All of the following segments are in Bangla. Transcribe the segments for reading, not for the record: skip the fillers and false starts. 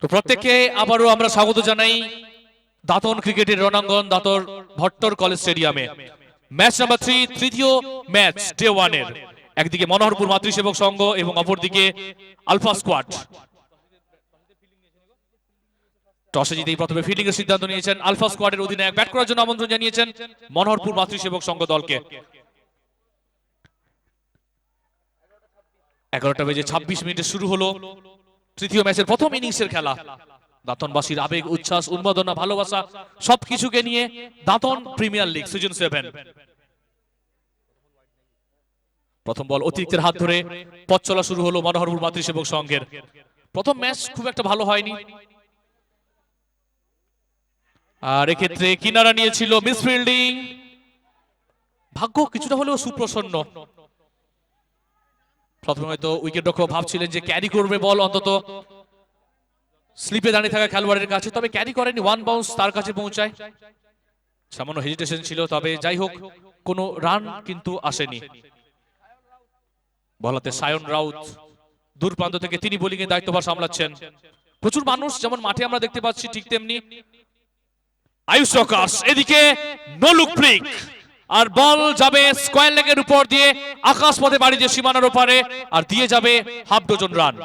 তো প্রত্যেককে আবারও আমরা স্বাগত জানাই দাঁতন ক্রিকেটের রণাঙ্গন দাঁতর ভট্টর কলেজ স্টেডিয়ামে। ম্যাচ নাম্বার 3, তৃতীয় ম্যাচ ডে 1 এর। একদিকে মনোহরপুর মাতৃসেবক সংঘ এবং অপরদিকে আলফা স্কোয়াড। টসে জিতেই প্রথমে ফিল্ডিং এর সিদ্ধান্ত নিয়েছেন আলফা স্কোয়াডের অধিনায়ক। ব্যাট করার জন্য আমন্ত্রণ জানিয়েছেন মনোহরপুর মাতৃসেবক সংঘ দলকে। 11:26 শুরু হলো তৃতীয় ম্যাচের প্রথম ইনিংসের খেলা। দাঁতনবাসীর আবেগ, উচ্ছ্বাস, উন্মাদনা, ভালোবাসা সবকিছুকে নিয়ে দাঁতন প্রিমিয়ার লিগ সিজন 7। প্রথম বল অতিরিক্তের হাত ধরে পথ চলা শুরু হলো মনোহরপুর মাতৃসেবক সংঘের। প্রথম ম্যাচ খুব একটা ভালো হয়নি, আর এক্ষেত্রে কিনারা নিয়েছিল মিস ফিল্ডিং। ভাগ্য কিছুটা হলেও সুপ্রসন্ন। প্রথমে হয়তো উইকেট রক্ষক ভাবছিলেন যে ক্যারি করবে বল অন্তত স্লিপে দাঁড়িয়ে থাকা খেলোয়াড়ের কাছে, তবে ক্যারি করেনি, ওয়ান বাউন্স তার কাছে পৌঁছায়। সামান্য হেজিটেশন ছিল, তবে যাই হোক কোনো রান কিন্তু আসেনি। বলাতে সায়ন রাউত দূর প্রান্ত থেকে তিনি বোলিং এর দায়িত্বভার সামলাচ্ছেন। প্রচুর মানুষ যেমন মাঠে আমরা দেখতে পাচ্ছি, ঠিক তেমনি আয়ুষ প্রকাশ এদিকে নো লুক ফ্লিক, আর বল যাবে স্কয়ার লেগের উপর দিয়ে আকাশ পথে বাড়ি দিয়ে সীমানার ওপারে, আর দিয়ে যাবে হাফ ডজন রান।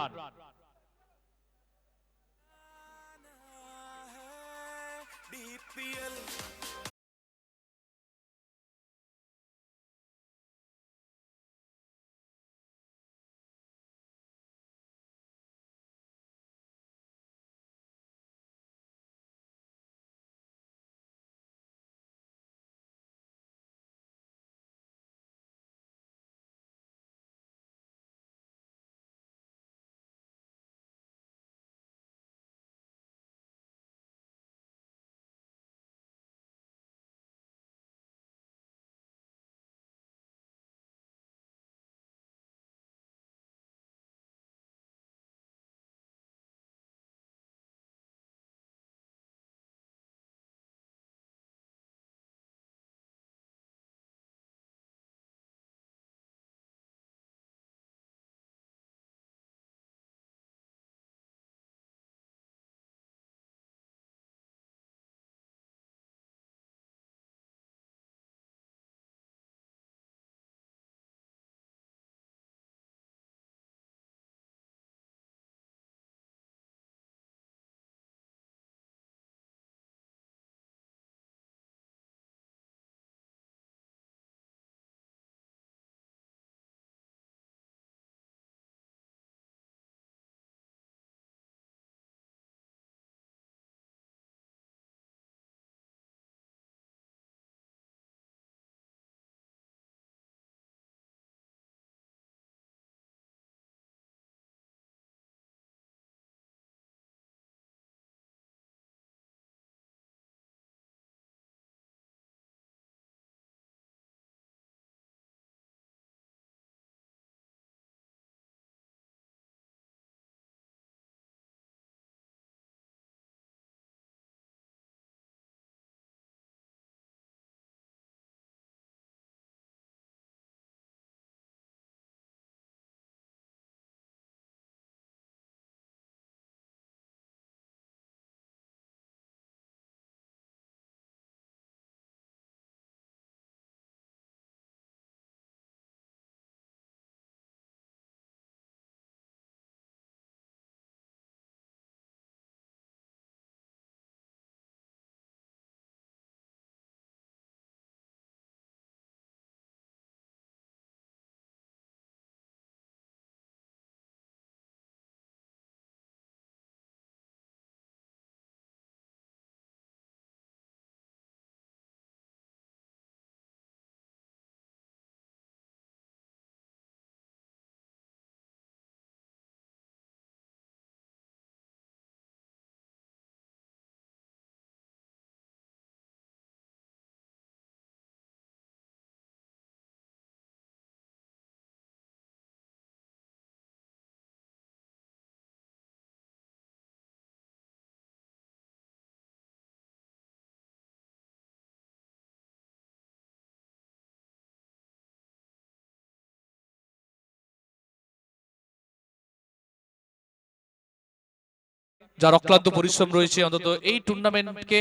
যার অক্লান্ত পরিশ্রম রয়েছে অন্তত এই টুর্নামেন্টকে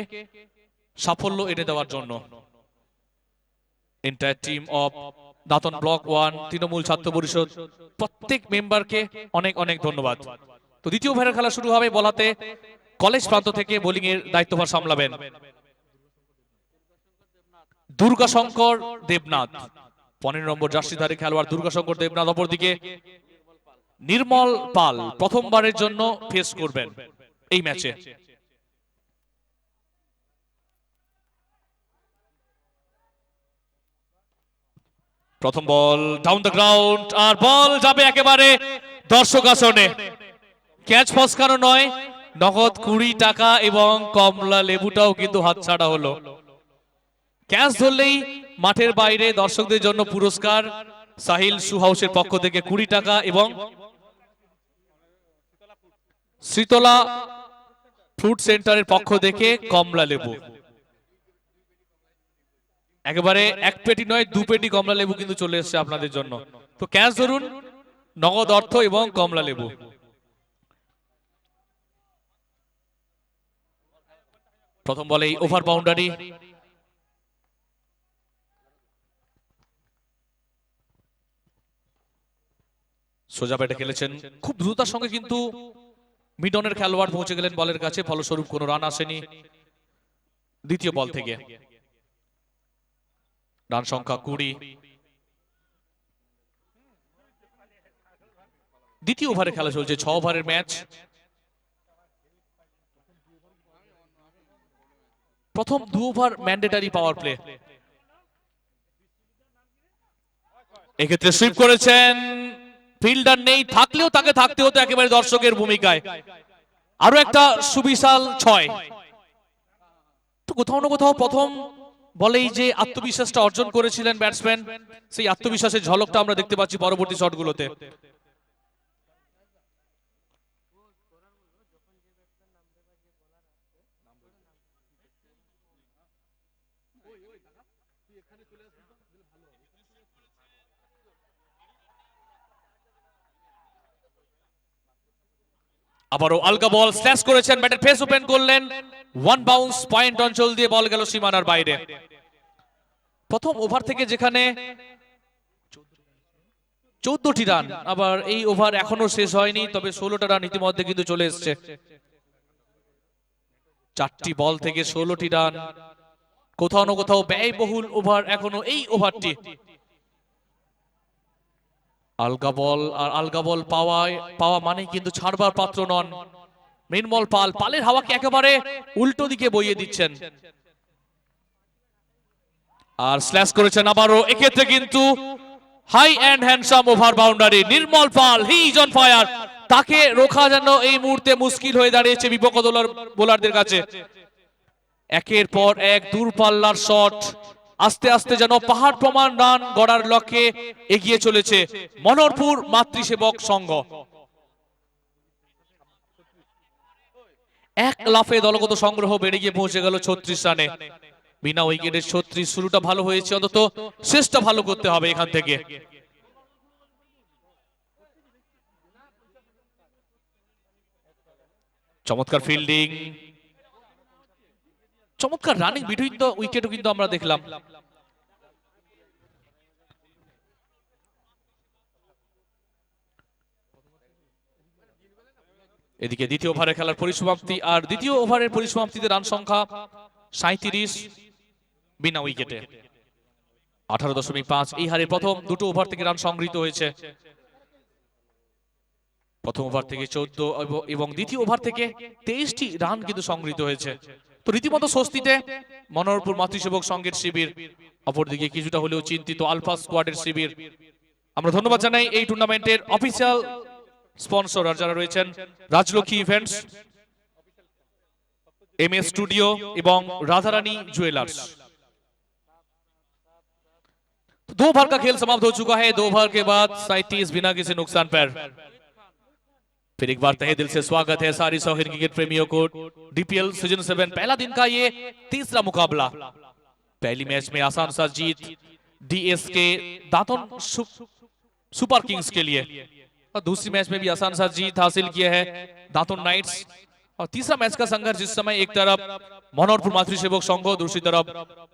সাফল্য এনে দেওয়ার জন্য। Entire team of Dantan block 1 Trinamool ছাত্র পরিষদ প্রত্যেক মেম্বারকে অনেক অনেক ধন্যবাদ। তো দ্বিতীয় ওভারের খেলা শুরু হবে। বলাতে কলেজ প্রান্ত থেকে বোলিং এর দায়িত্বভার সামলাবেন দুর্গাশঙ্কর দেবনাথ, 15 নম্বর জার্সিধারী খেলোয়াড় দুর্গাশঙ্কর দেবনাথ। অপরদিকে নির্মল পাল প্রথমবারের জন্য ফেস করবেন এই ম্যাচে। প্রথম বল ডাউন দ্য গ্রাউন্ড, আর বল যাবে একেবারে দর্শক আসনে। ক্যাচ ফসকানো নয়, নগদ 20 টাকা এবং কমলা লেবুটাও কিন্তু হাতছাড়া হলো। ক্যাচ ধরলেই মাঠের বাইরে দর্শকদের জন্য পুরস্কার। সাহিল শু হাউসের পক্ষ থেকে 20 টাকা এবং শীতলা ফ্রুট সেন্টারের পক্ষ থেকে কমলা লেবু। একেবারে এক পেটি নয়, 2 পেটি কমলা লেবু কিন্তু চলে এসেছে আপনাদের জন্য। তো ক্যাশ ধরুন, নগদ অর্থ এবং কমলা লেবু। প্রথম বলেই ওভার বাউন্ডারি। সোজা ব্যাটে খেলেছেন, খুব দ্রুততার সঙ্গে কিন্তু মিডনের খেলোয়াড় পৌঁছে গেলেন বলের কাছে, ফলস্বরূপ কোনো রান আসেনি দ্বিতীয় বল থেকে। রান সংখ্যা 20। দ্বিতীয় ওভারে খেলা চলছে, 6 ওভারের ম্যাচ। প্রথম 2 ওভার ম্যান্ডেটারি পাওয়ার প্লে। এক্ষেত্রে সুইপ করেছেন, ফিল্ডার নেই, থাকলেও তাকে থাকতে হতো একেবারে দর্শকের ভূমিকায়। আরো একটা সুবিশাল 6। তো কোথাও না কোথাও প্রথম বলেই যে আত্মবিশ্বাসটা অর্জন করেছিলেন ব্যাটসম্যান, সেই আত্মবিশ্বাসের ঝলকটা আমরা দেখতে পাচ্ছি পরবর্তী শটগুলোতে। আবারও আলগা বল স্ল্যাশ করেছেন, ব্যাটের ফেস ওপেন করলেন, 1 বাউন্স পয়েন্ট অঞ্চল দিয়ে বল গেল সীমানার বাইরে। প্রথম ওভার থেকে যেখানে 14টি রান, আবার এই ওভার এখনো শেষ হয়নি, তবে 16টা রান ইতিমধ্যে কিন্তু চলে এসেছে। 4টি বল থেকে 16টি রান, কোথাও না কোথাও ব্যয়বহুল ওভার এখনো এই ওভারটি। আলগা বল, আর আলগা বল পাওয়া মানে কিন্তু ছাড়বার পাত্র নন নির্মল পাল। পালের হাওয়াকে একেবারে উল্টো দিকে বইয়ে দিচ্ছেন, আর স্ল্যাশ করেছেন আবারও। এক্ষেত্রে কিন্তু high and handsome over boundary. Nirmal Pal, he is on fire. তাকে রোখা যেন এই মুহূর্তে মুশকিল হয়ে দাঁড়িয়েছে বিপক্ষ বোলারদের কাছে। একের পর এক দূরপাল্লার শট, আস্তে আস্তে যেন পাহাড় প্রমাণ রান গড়ার লক্ষ্যে এগিয়ে চলেছে মনোহরপুর মাতৃসেবক সংঘ। এক লাফে দলগত সংগ্রহ বেড়ে গিয়ে পৌঁছে গেল 36 রানে। বিনা উইকেটের 36, শুরুটা ভালো হয়েছে, অন্তত শেষটা ভালো করতে হবে এখান থেকে। চমৎকার ফিল্ডিং, চমৎকার রানিং বিটুইন দ্য উইকেটও কিন্তু আমরা দেখলাম। এদিকে দ্বিতীয় ওভারে খেলার পরিসমাপ্তি, আর দ্বিতীয় ওভারের পরিসমাপ্তিতে রান সংখ্যা 37 বিনা উইকেটে 18.5। এই হারে প্রথম দুটো ওভার থেকে রান সংগৃহীত হয়েছে। প্রথম ওভার থেকে 14 এবং দ্বিতীয় ওভার থেকে 23টি রান কিন্তু সংগৃহীত হয়েছে। তো রীতিমতো স্বস্তিতে মনোহরপুর মাতৃসেবক সংঘের শিবির। অপরদিকে কিছুটা হলেও চিন্তিত আলফা স্কোয়াডের শিবির। আমরা ধন্যবাদ জানাই এই টুর্নামেন্টের অফিসিয়াল স্পন্সর যারা রয়েছেন, রাজলক্ষ্মী ইভেন্টস, এমএস স্টুডিও এবং राधारानी ज्वेलर्स। 2 ओवर का खेल समाप्त हो चुका है। 2 ओवर के बाद 37 बिना किसी नुकसान पर। फिर एक बार तहे दिल से स्वागत है सारी शौकीन क्रिकेट प्रेमियों को डीपीएल सीजन 7 पहला दिन का ये तीसरा मुकाबला। पहली मैच में आसान सा जीत डीएसके दातन सुपर किंग्स के लिए, और दूसरी मैच में भी आसान सा जीत हासिल किया है दातन नाइट्स। और तीसरा मैच का संघर्ष इस समय एक तरफ मनोहरपुर मातृसेवक संघ, दूसरी तरफ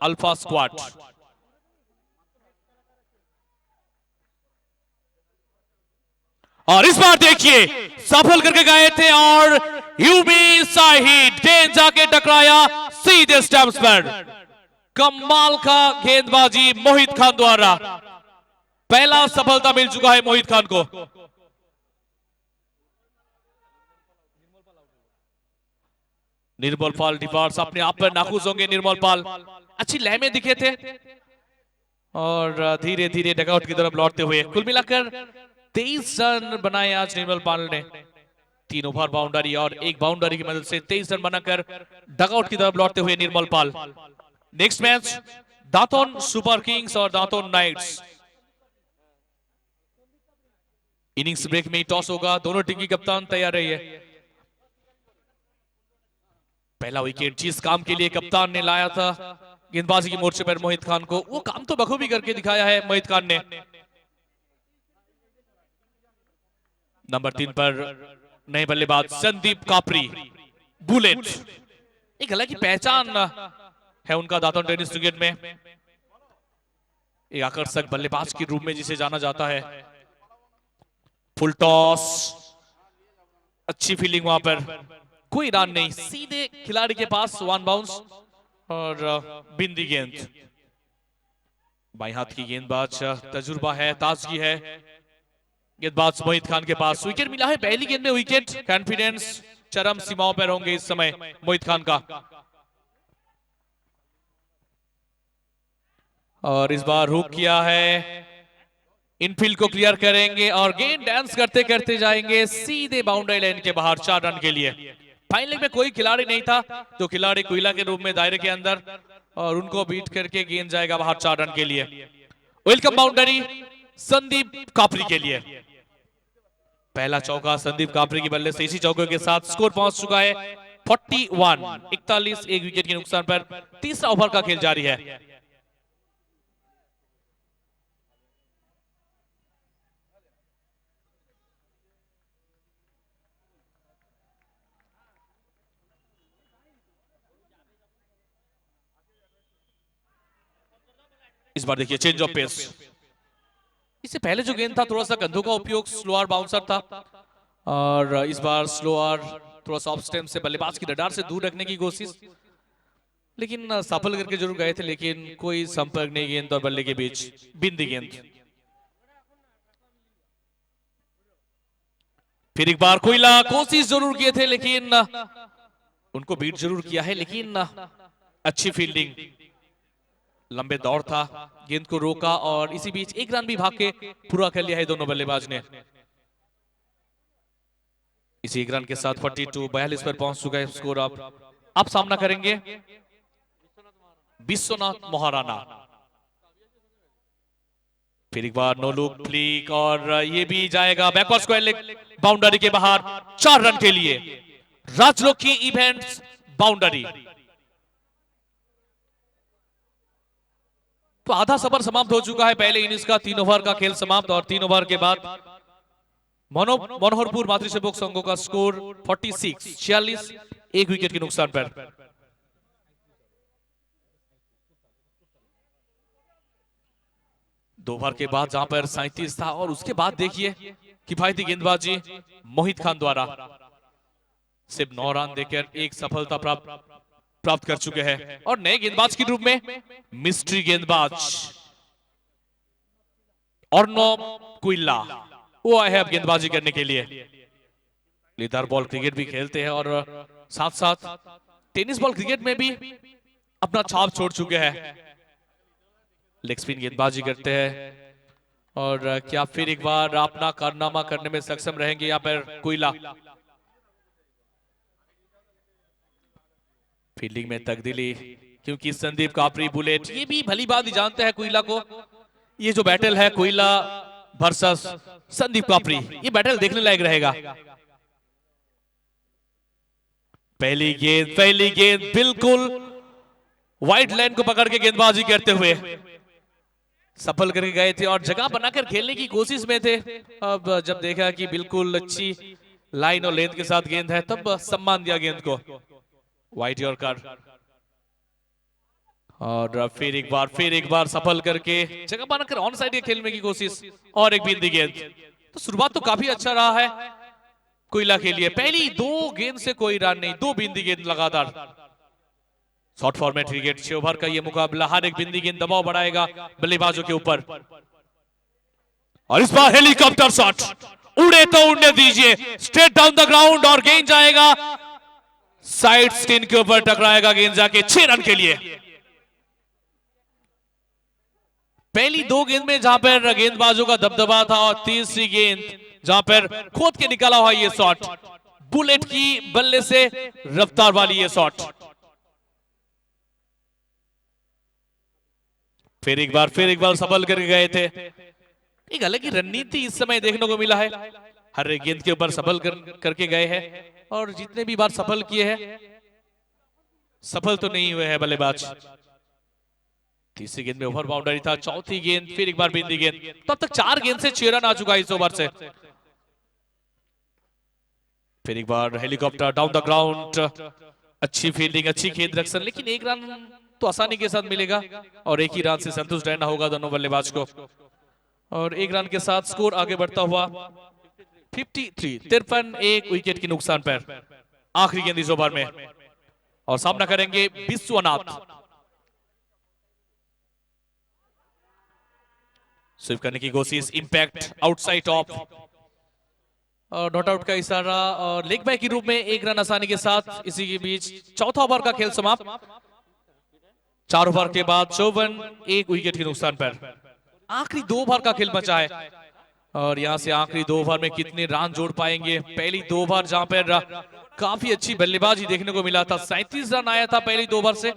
अल्फा स्क्वाड। और इस बार देखिए सफल करके गए थे और यूबी साहिद गेंद जाके टकराया सीधे स्टंप्स पर। कमाल का गेंदबाजी मोहित खान द्वारा, पहला सफलता मिल चुका है मोहित खान को। निर्मल पाल डिफार्स अपने आप पर नाखुश होंगे। निर्मल पाल अच्छी लय में दिखे थे और धीरे धीरे डगआउट की तरफ लौटते हुए कुल मिलाकर 23 रन बनाए आज निर्मल पाल ने। 3 ओवर बाउंड्री और एक बाउंड्री की मदद से 23 रन बनाकर डगआउट की तरफ लौटते हुए निर्मल पाल। नेक्स्ट मैच दातोन सुपर किंग्स और दातोन नाइट्स। इनिंग्स ब्रेक में टॉस होगा, दोनों टीम की कप्तान तैयार रहिए। पहला विकेट जिस काम के लिए कप्तान ने लाया था गेंदबाजी के मोर्चे पर मोहित खान को, वो काम तो बखूबी करके दिखाया है मोहित खान ने। नंबर 3 पर नए बल्लेबाज संदीप कापरी बुलेट। एक अलग ही पहचान है उनका दातोन टेनिस क्रिकेट में, एक आकर्षक बल्लेबाज के रूप में जिसे जाना जाता है। फुल टॉस, अच्छी फील्डिंग वहां पर, कोई रन नहीं, सीधे खिलाड़ी के पास वन बाउंस और बिंदी गेंद। बाई हाथ की गेंदबाज, तजुर्बा है, ताजगी है गेंदबाज मोहित खान के पास। विकेट मिला है पहली गेंद में विकेट, कॉन्फिडेंस चरम सीमाओं पर होंगे इस समय मोहित खान का। और इस बार हुक किया है, इनफील्ड को क्लियर करेंगे और गेंद डांस करते करते जाएंगे सीधे बाउंड्री लाइन के बाहर 4 रन के लिए। फाइनल में कोई खिलाड़ी नहीं था जो खिलाड़ी कोयला के रूप में दायरे के अंदर, और उनको बीट करके गेंद जाएगा बाहर 4 रन के लिए। वेलकम बाउंड्री संदीप कापरी के लिए। पहला चौका संदीप कापरी की बल्ले से, इसी चौके के साथ स्कोर पहुंच चुका है 41, एक विकेट के नुकसान पर तीसरा ओवर का खेल जारी है। इस बार देखिए चेंज ऑफ पेस। इससे पहले जो गेंद था थोड़ा सा कंधों का उपयोग, स्लोअर बाउंसर था, और इस बार स्लोअर थोड़ा सा ऑफ स्टंप से बल्लेबाज की रडार से दूर रखने की कोशिश, लेकिन सफल करके जरूर गए थे, लेकिन कोई संपर्क नहीं गेंद और बल्ले के बीच। बिंदी गेंद, फिर एक बार कोयला कोशिश जरूर किए थे, लेकिन उनको बीट जरूर किया है, लेकिन अच्छी फील्डिंग, लंबे दौड़ था, गेंद को रोका और इसी बीच एक रन भी भाग के पूरा कर लिया है दोनों बल्लेबाज ने। इसी एक रन के साथ 42 पर पहुंच चुका है स्कोर। अब सामना करेंगे विश्वनाथ महाराणा। फिर एक बार नो लुक फ्लिक और ये भी जाएगा बैकवर्ड स्क्वायर लेग बाउंड्री के बाहर 4 रन के लिए। Rajlakshmi events boundary. तो आधा सफर समाप्त हो चुका है पहले इनिंग्स का। 3 ओवर का खेल समाप्त और 3 ओवर के बाद मनोहरपुर मातृसेवक संघों का स्कोर 46, एक विकेट के नुकसान पर। दो ओवर के बाद जहां पर 37 था, और उसके बाद देखिए किफायती गेंदबाजी मोहित खान द्वारा सिर्फ 9 रन देकर एक सफलता प्राप्त कर चुके हैं। और नए गेंदबाज के रूप में मिस्ट्री गेंदबाज अर्नब कुइल्ला वो आए हैं अब गेंदबाजी करने के लिए। लेदर बॉल क्रिकेट भी खेलते हैं और साथ साथ टेनिस बॉल क्रिकेट में भी अपना छाप छोड़ चुके हैं। लेग स्पिन गेंदबाजी करते हैं और क्या फिर एक बार अपना कारनामा करने में सक्षम रहेंगे यहाँ पर कुइल्ला। फील्डिंग में तब्दीली, क्योंकि संदीप कापरी बुलेट ये भी भली बात ही जानते हैं कुइल्ला को। ये जो बैटल है कुइल्ला वर्सेस संदीप कापरी, ये बैटल देखने लायक रहेगा। पहली गेंद बिल्कुल व्हाइट लाइन को पकड़ के गेंदबाजी करते हुए सफल करके गए थे और जगह बनाकर खेलने की कोशिश में थे। अब जब देखा कि बिल्कुल अच्छी लाइन और लेंथ के साथ गेंद है तब सम्मान दिया गेंद को। वाइड यॉर्कर और फिर एक बार सफल करके जगह बनाकर ऑन साइड खेलने की कोशिश और एक बिंदी गेंद। तो शुरुआत तो काफी अच्छा रहा है कोयला के लिए। पहली 2 गेंद से कोई रन नहीं, 2 बिंदी गेंद लगातार। शॉर्ट फॉर्मेट क्रिकेट 6 ओवर का ये मुकाबला, हर एक बिंदी गेंद दबाव बढ़ाएगा बल्लेबाजों के ऊपर। और इस बार हेलीकॉप्टर शॉट, उड़े तो उड़ने दीजिए, स्ट्रेट डाउन द ग्राउंड और गेंद जाएगा साइड स्किन के ऊपर, टकराएगा गेंद जाके 6 रन के लिए। पहली 2 गेंद में जहां पर गेंदबाजों का दबदबा था और तीसरी गेंद जहां पर खोद के निकाला हुआ ये शॉट, बुलेट की बल्ले से रफ्तार वाली ये शॉट। फिर एक बार सफल करके गए थे। एक अलग ही रणनीति इस समय देखने को मिला है, हर एक गेंद के ऊपर सफल करके गए हैं और जितने भी बार सफल किए हैं सफल तो नहीं हुए हैं बल्लेबाज। तीसरी गेंद में ओवर बाउंड्री था, चौथी गेंद फिर एक बार बिंदी गेंद, तब तक 4 गेंद से 6 रन आ चुका है इस ओवर से। फिर एक बार हेलीकॉप्टर डाउन द ग्राउंड, अच्छी फील्डिंग, अच्छी गेंद रक्षण, लेकिन 1 रन तो आसानी के साथ मिलेगा और 1 ही रन से संतुष्ट रहना होगा दोनों बल्लेबाज को। और 1 रन के साथ स्कोर आगे बढ़ता हुआ 53 एक विकेट के नुकसान पर आखिरी गेंद इस ओवर में। और सामना करेंगे विश्वनाथ। स्वीप करने की कोशिश, इंपैक्ट आउटसाइड ऑफ और नॉट आउट का इशारा और लेग बाय के रूप में 1 रन आसानी के साथ। इसी के बीच चौथा ओवर का खेल समाप्त। 4 ओवर के बाद 54 एक विकेट के नुकसान पर आखिरी 2 ओवर का खेल बचा है और यहां से आखिरी 2 ओवर में कितने रन जोड़ पाएंगे। पहली 2 ओवर जहां पर काफी अच्छी बल्लेबाजी देखने को मिला था, 37 रन आया था पहली 2 ओवर से।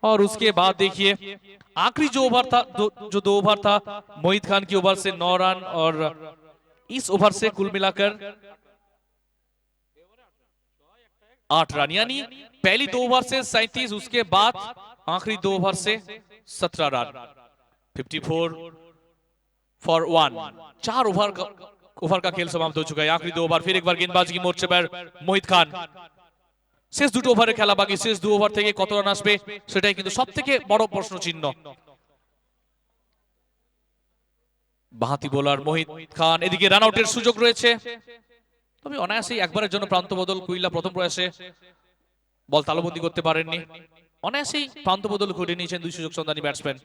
और उसके बाद देखिए आखिरी जो ओवर था, जो 2 ओवर था मोहित खान की ओवर से 9 रन और इस ओवर से कुल मिलाकर 8 रन, यानी पहली 2 ओवर से 37, उसके बाद आखिरी 2 ओवर से 17 रन। 54 फॉर 1, 4 ओवर का खेल समाप्त हो चुका है। आखिरी 2 ओवर, फिर एक बार गेंदबाजी की मोर्चे पर मोहित खान। শেষ 2 ওভারে খেলা বাকি, শেষ 2 ওভার থেকে কত রান আসবে সেটাই কিন্তু সবথেকে বড় প্রশ্ন চিহ্ন। বাঁহাতি বোলার মোহিত খান, এদিকে রান আউটের সুযোগ রয়েছে, তবে অনায়াসেই একবারের জন্য প্রান্ত বদল কুইল্লা প্রথম প্রয়াসে বল তালবন্দি করতে পারেননি। অনায়াসেই প্রান্ত বদল ঘটিয়ে নিয়েছেন 2 সুযোগ সন্ধানী ব্যাটসম্যান।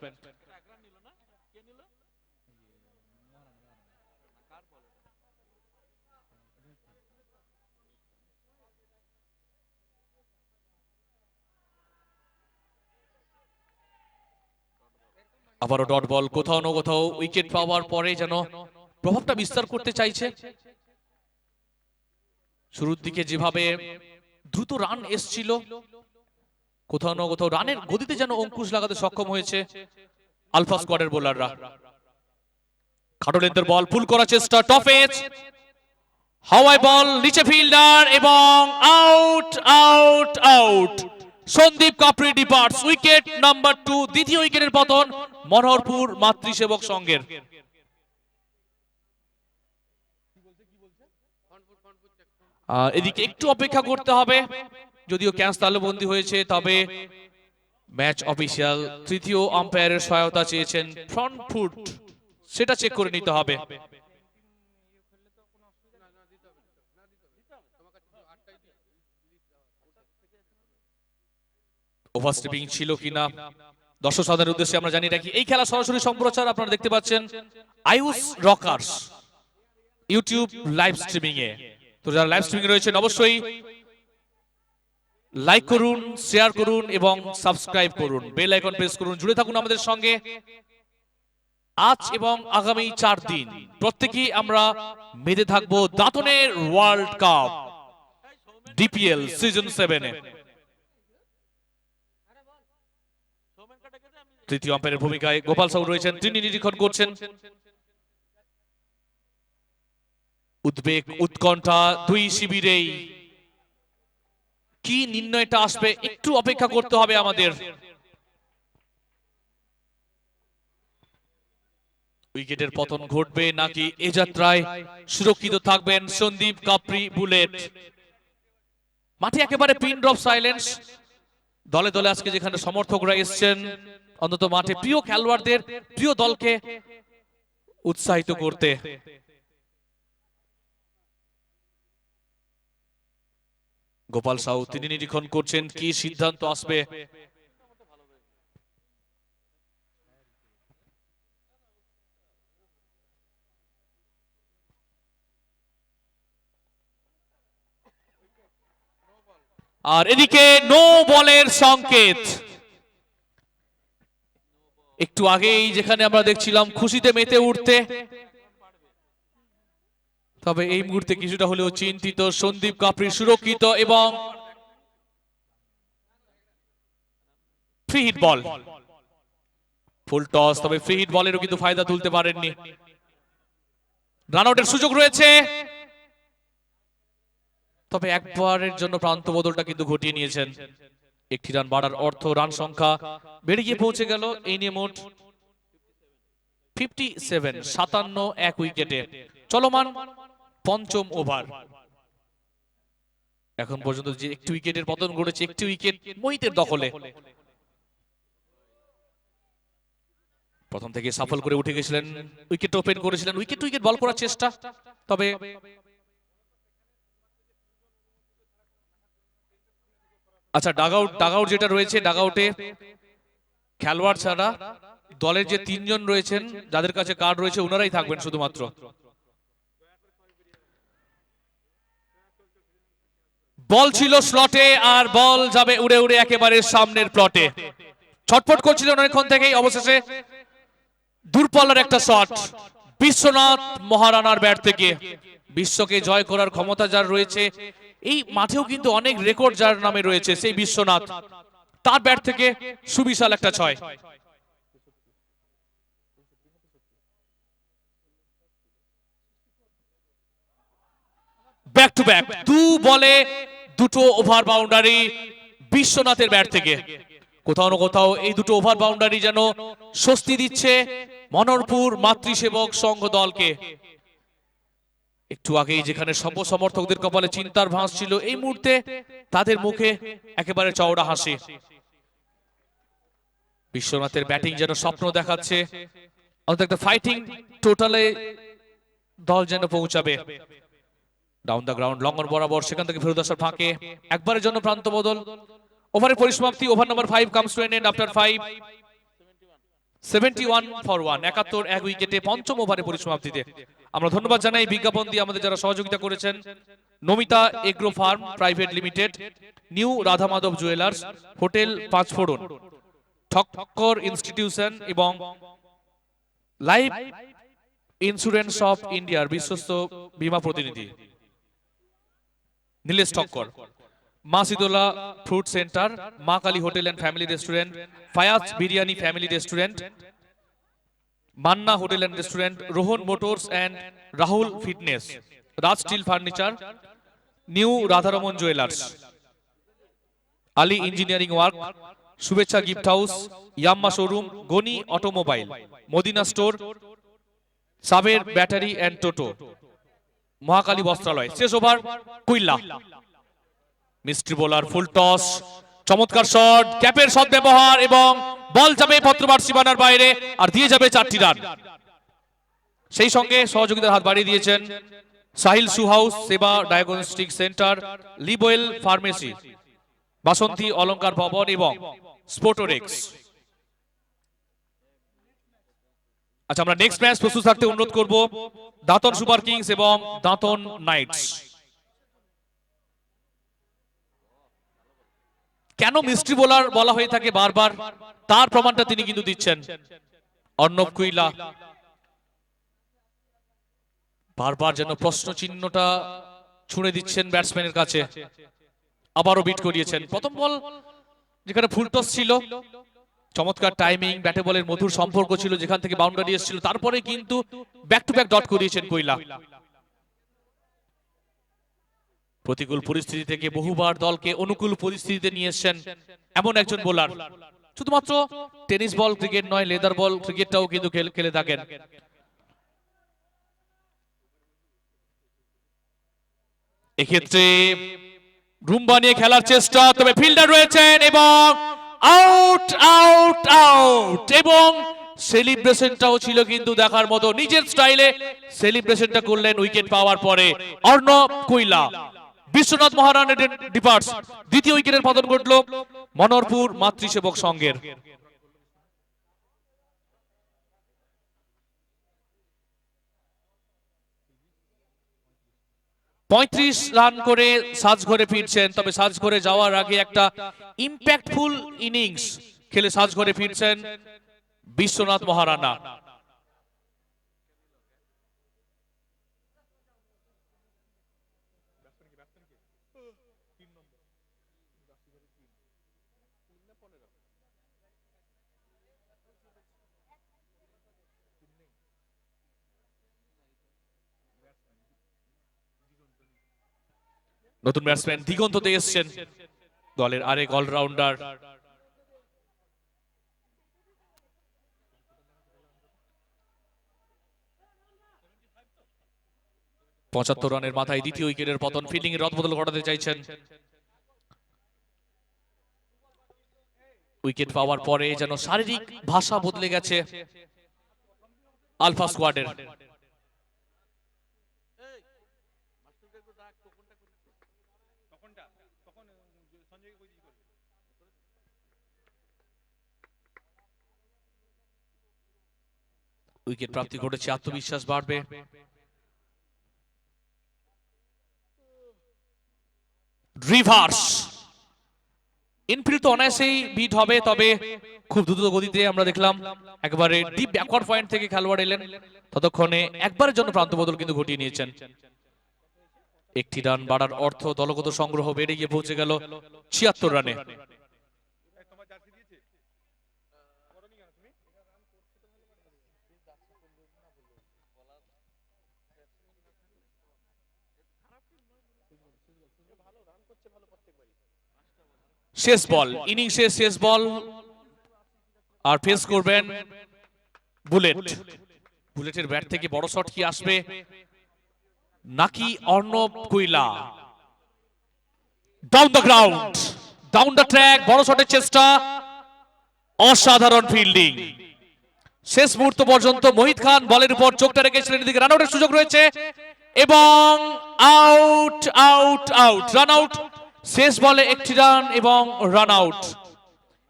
আবারও ডট বল, কোথাও না কোথাও উইকেট পাওয়ার পরে যেন প্রভাবটা বিস্তার করতে চাইছে। শুরুর দিকে যেভাবে দ্রুত রান এসছিল, কোথাও না কোথাও রানের গতিতে যেন অঙ্কুশ লাগাতে সক্ষম হয়েছে আলফা স্কোয়াডের বোলাররা। খাটো লেন্থের বল, পুল করার চেষ্টা, টপ এজ, হাওয়াই বল, নিচে ফিল্ডার এবং out out out. Sandeep Kapri departs, wicket number 2, দ্বিতীয় উইকেটের পতন মনোহরপুর মাতৃসেবক সংঘের। এদিকে একটু অপেক্ষা করতে হবে, যদিও ক্যাচ তালবন্দি হয়েছে, তবে ম্যাচ অফিসিয়াল তৃতীয় আম্পায়ারের সহায়তা চেয়েছেন, ফ্রন্ট ফুট সেটা চেক করে নিতে হবে। ওভারস্টেপিং ছিল কিনা দর্শক সাধারণের উদ্দেশ্যে আমরা জানিয়ে রাখি, এই খেলা সরাসরি সম্প্রচার আপনারা দেখতে পাচ্ছেন Ayush Rockers YouTube live streaming এ। তো যারা লাইভ স্ট্রিমিং রয়েছেন অবশ্যই লাইক করুন, শেয়ার করুন এবং সাবস্ক্রাইব করুন, বেল আইকন প্রেস করুন, জুড়ে থাকুন আমাদের সঙ্গে। আজ এবং আগামী 4 দিন প্রত্যেকই আমরা মেতে থাকবো দাঁতনের ওয়ার্ল্ড কাপ ডিপিএল সিজন 7 এ। তৃতীয় আম্পায়ারের ভূমিকায় গোপাল সাউ রয়েছেন, তিনি নিরীক্ষণ করছেন। উদ্বেগ উৎকণ্ঠা 2 শিবিরেই, কি নির্ণয়টা আসবে একটু অপেক্ষা করতে হবে আমাদের। উইকেটের পতন ঘটবে নাকি এ যাত্রায় সুরক্ষিত থাকবেন সন্দীপ কাপ্রি বুলেট? মাঠে একেবারে পিন ড্রপ সাইলেন্স। দলে দলে আজকে যেখানে সমর্থকরা এসছেন অন্তত মাঠে প্রিয় খেলোয়াড়দের, প্রিয় দলকে উৎসাহিত করতে। গোপাল সাউ তিনি নিরীক্ষণ করছেন কি সিদ্ধান্ত আসবে। আর এদিকে নো বলের সংকেত। একটু আগেই যেখানে আমরা দেখছিলাম খুশিতে মেতে উঠতে, তবে এই মুহূর্তে কিছুটা হলেও চিন্তিত সন্দীপ কাপ্রি সুরক্ষিত এবং ফ্রি হিট বল, ফুল টস, তবে ফ্রি হিট বলেরও কিন্তু ফায়দা তুলতে পারেননি। রান আউটের সুযোগ রয়েছে, তবে একবারের জন্য প্রান্ত বদলটা কিন্তু ঘটিয়ে নিয়েছেন। একটি রান বাড়ার অর্থ রান সংখ্যা বেড়ে গিয়ে পৌঁছে গেল এই নিয়ে মোট 57, 57 এক উইকেটে। চলমান পঞ্চম ওভার। এখন পর্যন্ত যে একটি উইকেটের পতন ঘটেছে, একটি উইকেট মোহিতের দখলে। প্রথম থেকে সফল করে উঠে গেছিলেন, উইকেট ওপেন করেছিলেন, উইকেট উইকেট বল করার চেষ্টা, তবে আচ্ছা ডাগআউট যেটা রয়েছে, ডাগআউটে খেলোয়াড় ছাড়া দলের যে তিনজন রয়েছেন যাদের কাছে কার্ড রয়েছে ওনারাই থাকবেন শুধুমাত্র। বল ছিল স্লটে আর বল যাবে উড়ে উড়ে একেবারে সামনের প্লটে। ছটফট করছিলেন অনেকক্ষণ থেকেই, অবশেষে দূরপাল্লার একটা শট বিশ্বনাথ মহারানার ব্যাট থেকে। বিশ্বকে জয় করার ক্ষমতা যার রয়েছে, এই মাঠেও কিন্তু অনেক রেকর্ড যার নামে রয়েছে, সেই বিশ্বনাথ, তার ব্যাট থেকে সুবিশাল একটা ছয়। ব্যাক টু ব্যাক দু বলে দুটো ওভার বাউন্ডারি বিশ্বনাথের ব্যাট থেকে। কোথাও না কোথাও এই দুটো ওভার বাউন্ডারি যেন স্বস্তি দিচ্ছে মনোহরপুর মাতৃসেবক সংঘ দলকে। একটু আগেই যেখানে সব সমর্থকদের কপালে চিন্তার ভাঁজ ছিল, এই মুহূর্তে তাদের মুখে একেবারে চওড়া হাসি। বিশ্বনাথের ব্যাটিং যেন স্বপ্ন দেখাচ্ছে, অন্তত একটা ফাইটিং টোটালে দল যেন পৌঁছাবে। ডাউন দ্য গ্রাউন্ড লঙ্গন বরাবর, সেখান থেকে ফেরত আসার ফাঁকে একবারের জন্য প্রান্ত বদল। ওভারের পরিসমাপ্তি, over number 5 comes to an end after 5, 71 for 1, 71 এক উইকেটে পঞ্চম ওভারে পরিসমাপ্তিতে। আমরা ধন্যবাদ জানাই বিজ্ঞাপন দিয়ে আমাদের যারা সহযোগিতা করেছেন, Namita agro farm private limited, new Radha Madhab jewellers, hotel Panchphoron, Thakkar institution এবং লাইফ ইন্স্যুরেন্স অফ ইন্ডিয়ার বিশ্বস্ত বীমা প্রতিনিধি নীলেশ ঠক্কর, মা Shitala fruit centre, Maa Kali hotel and family restaurant, Fayaz biryani family restaurant, Manna hotel and restaurant, Rohan motors and Rahul fitness, Raj steel furniture, new Radharaman jewellers, Ali engineering work, Shubhechha gift house, Yamaha showroom, Gani automobile, Madina store, Saber battery and Toto, Mahakali Bastralaya. শেষ over Kuilla. Mystery bowler, full toss, চমৎকার শট, ক্যাপের সদ্ব্যবহার এবং বল যাবে পত্রবার সীমানার বাইরে আর দিয়ে যাবে 4টি রান। সেই সঙ্গে সহযোগিতার হাত বাড়িয়ে দিয়েছেন সাহিল সুহাউস সেবা diagnostic centre, লিবোয়েল pharmacy, Basanti Alankar ভবন এবং স্পোর্টোরেক্স। আচ্ছা, আমরা নেক্সট ম্যাচ প্রস্তুত থাকতে অনুরোধ করব দাঁতন সুপার কিংস এবং দাঁতন নাইটস। কেন মিস্ট্রি বোলার বলা হয়ে থাকে বারবার, তার প্রমাণটা তিনি কিন্তু দিচ্ছেন। অর্ণব কুইলা বারবার যেন প্রশ্ন চিহ্নটা ছুঁড়ে দিচ্ছেন ব্যাটসম্যানের কাছে, আবারও বিট করিয়েছেন। প্রথম বল যেখানে ফুল টস ছিল, চমৎকার টাইমিং, ব্যাটে বলের মধুর সম্পর্ক ছিল, যেখান থেকে বাউন্ডারি এসেছিল, তারপরে কিন্তু ব্যাক টু ব্যাক ডট করিয়েছেন কুইলা। প্রতিকূল পরিস্থিতি থেকে বহুবার দলকে অনুকূল পরিস্থিতিতে নিয়ে এসেছেন এমন একজন বোলার। শুধুমাত্র টেনিস বল ক্রিকেট নয়, লেদার বল ক্রিকেটটাও কিন্তু খেলে থাকেন। এক্ষেত্রে রুম বানিয়ে খেলার চেষ্টা, তবে ফিল্ডার রয়েছেন এবং আউট আউট আউট। এবং সেলিব্রেশনটাও ছিল কিন্তু দেখার মতো, নিজের স্টাইলে সেলিব্রেশনটা করলেন উইকেট পাওয়ার পরে অর্ণব কুইলা। বিশ্বনাথ মহারানা ডিপার্টস দ্বিতীয় উইকেটের পতন ঘটল মনোহরপুর মাতৃসেবক সংঘের। ৩৫ রান করে সাজঘরে ফিরছেন, তবে সাজঘরে যাওয়ার আগে একটা ইম্প্যাক্টফুল ইনিংস খেলে সাজঘরে ফিরছেন বিশ্বনাথ মহারানা। নতুন ব্যাটসম্যান দিগন্ততে এসছেন, দলের আরেক অলরাউন্ডার। পঁচাত্তর রানের মাথায় দ্বিতীয় উইকেটের পতন, ফিল্ডিং এর রদবদল ঘটাতে চাইছেন। উইকেট পাওয়ার পরে যেন শারীরিক ভাষা বদলে গেছে আলফা স্কোয়াডের। উইকেট প্রাপ্তি ঘটেছে, আত্মবিশ্বাস বাড়বে। রিভার্স ইনফিল্ড তো অনায়াসেই বিট হবে, তবে খুব দ্রুত গতিতে আমরা দেখলাম একবারে ডিপ ব্যাকওয়ার্ড পয়েন্ট থেকে খেলোয়াড় এলেন, ততক্ষণে একবারের জন্য প্রান্ত বদল কিন্তু ঘটিয়ে নিয়েছেন। একটি রান বাড়ার অর্থ দলগত সংগ্রহ বেড়ে গিয়ে পৌঁছে গেল ৭৬ রানে। শেষ বল, ইনিংসের শেষ বল, আর ফেস করবেন বুলেট। বুলেটের ব্যাট থেকে বড় শট কি আসবে নাকি Arnab Kuilla? Down the ground, down the track, বড় শটের চেষ্টা, অসাধারণ ফিল্ডিং। শেষ মুহূর্ত পর্যন্ত মোহিত খান বলের উপর চোখটা রেখেছিলেন, এদিকে রান আউটের সুযোগ রয়েছে এবং out out out, run out. শেষ বলে একটি রান এবং রান আউট।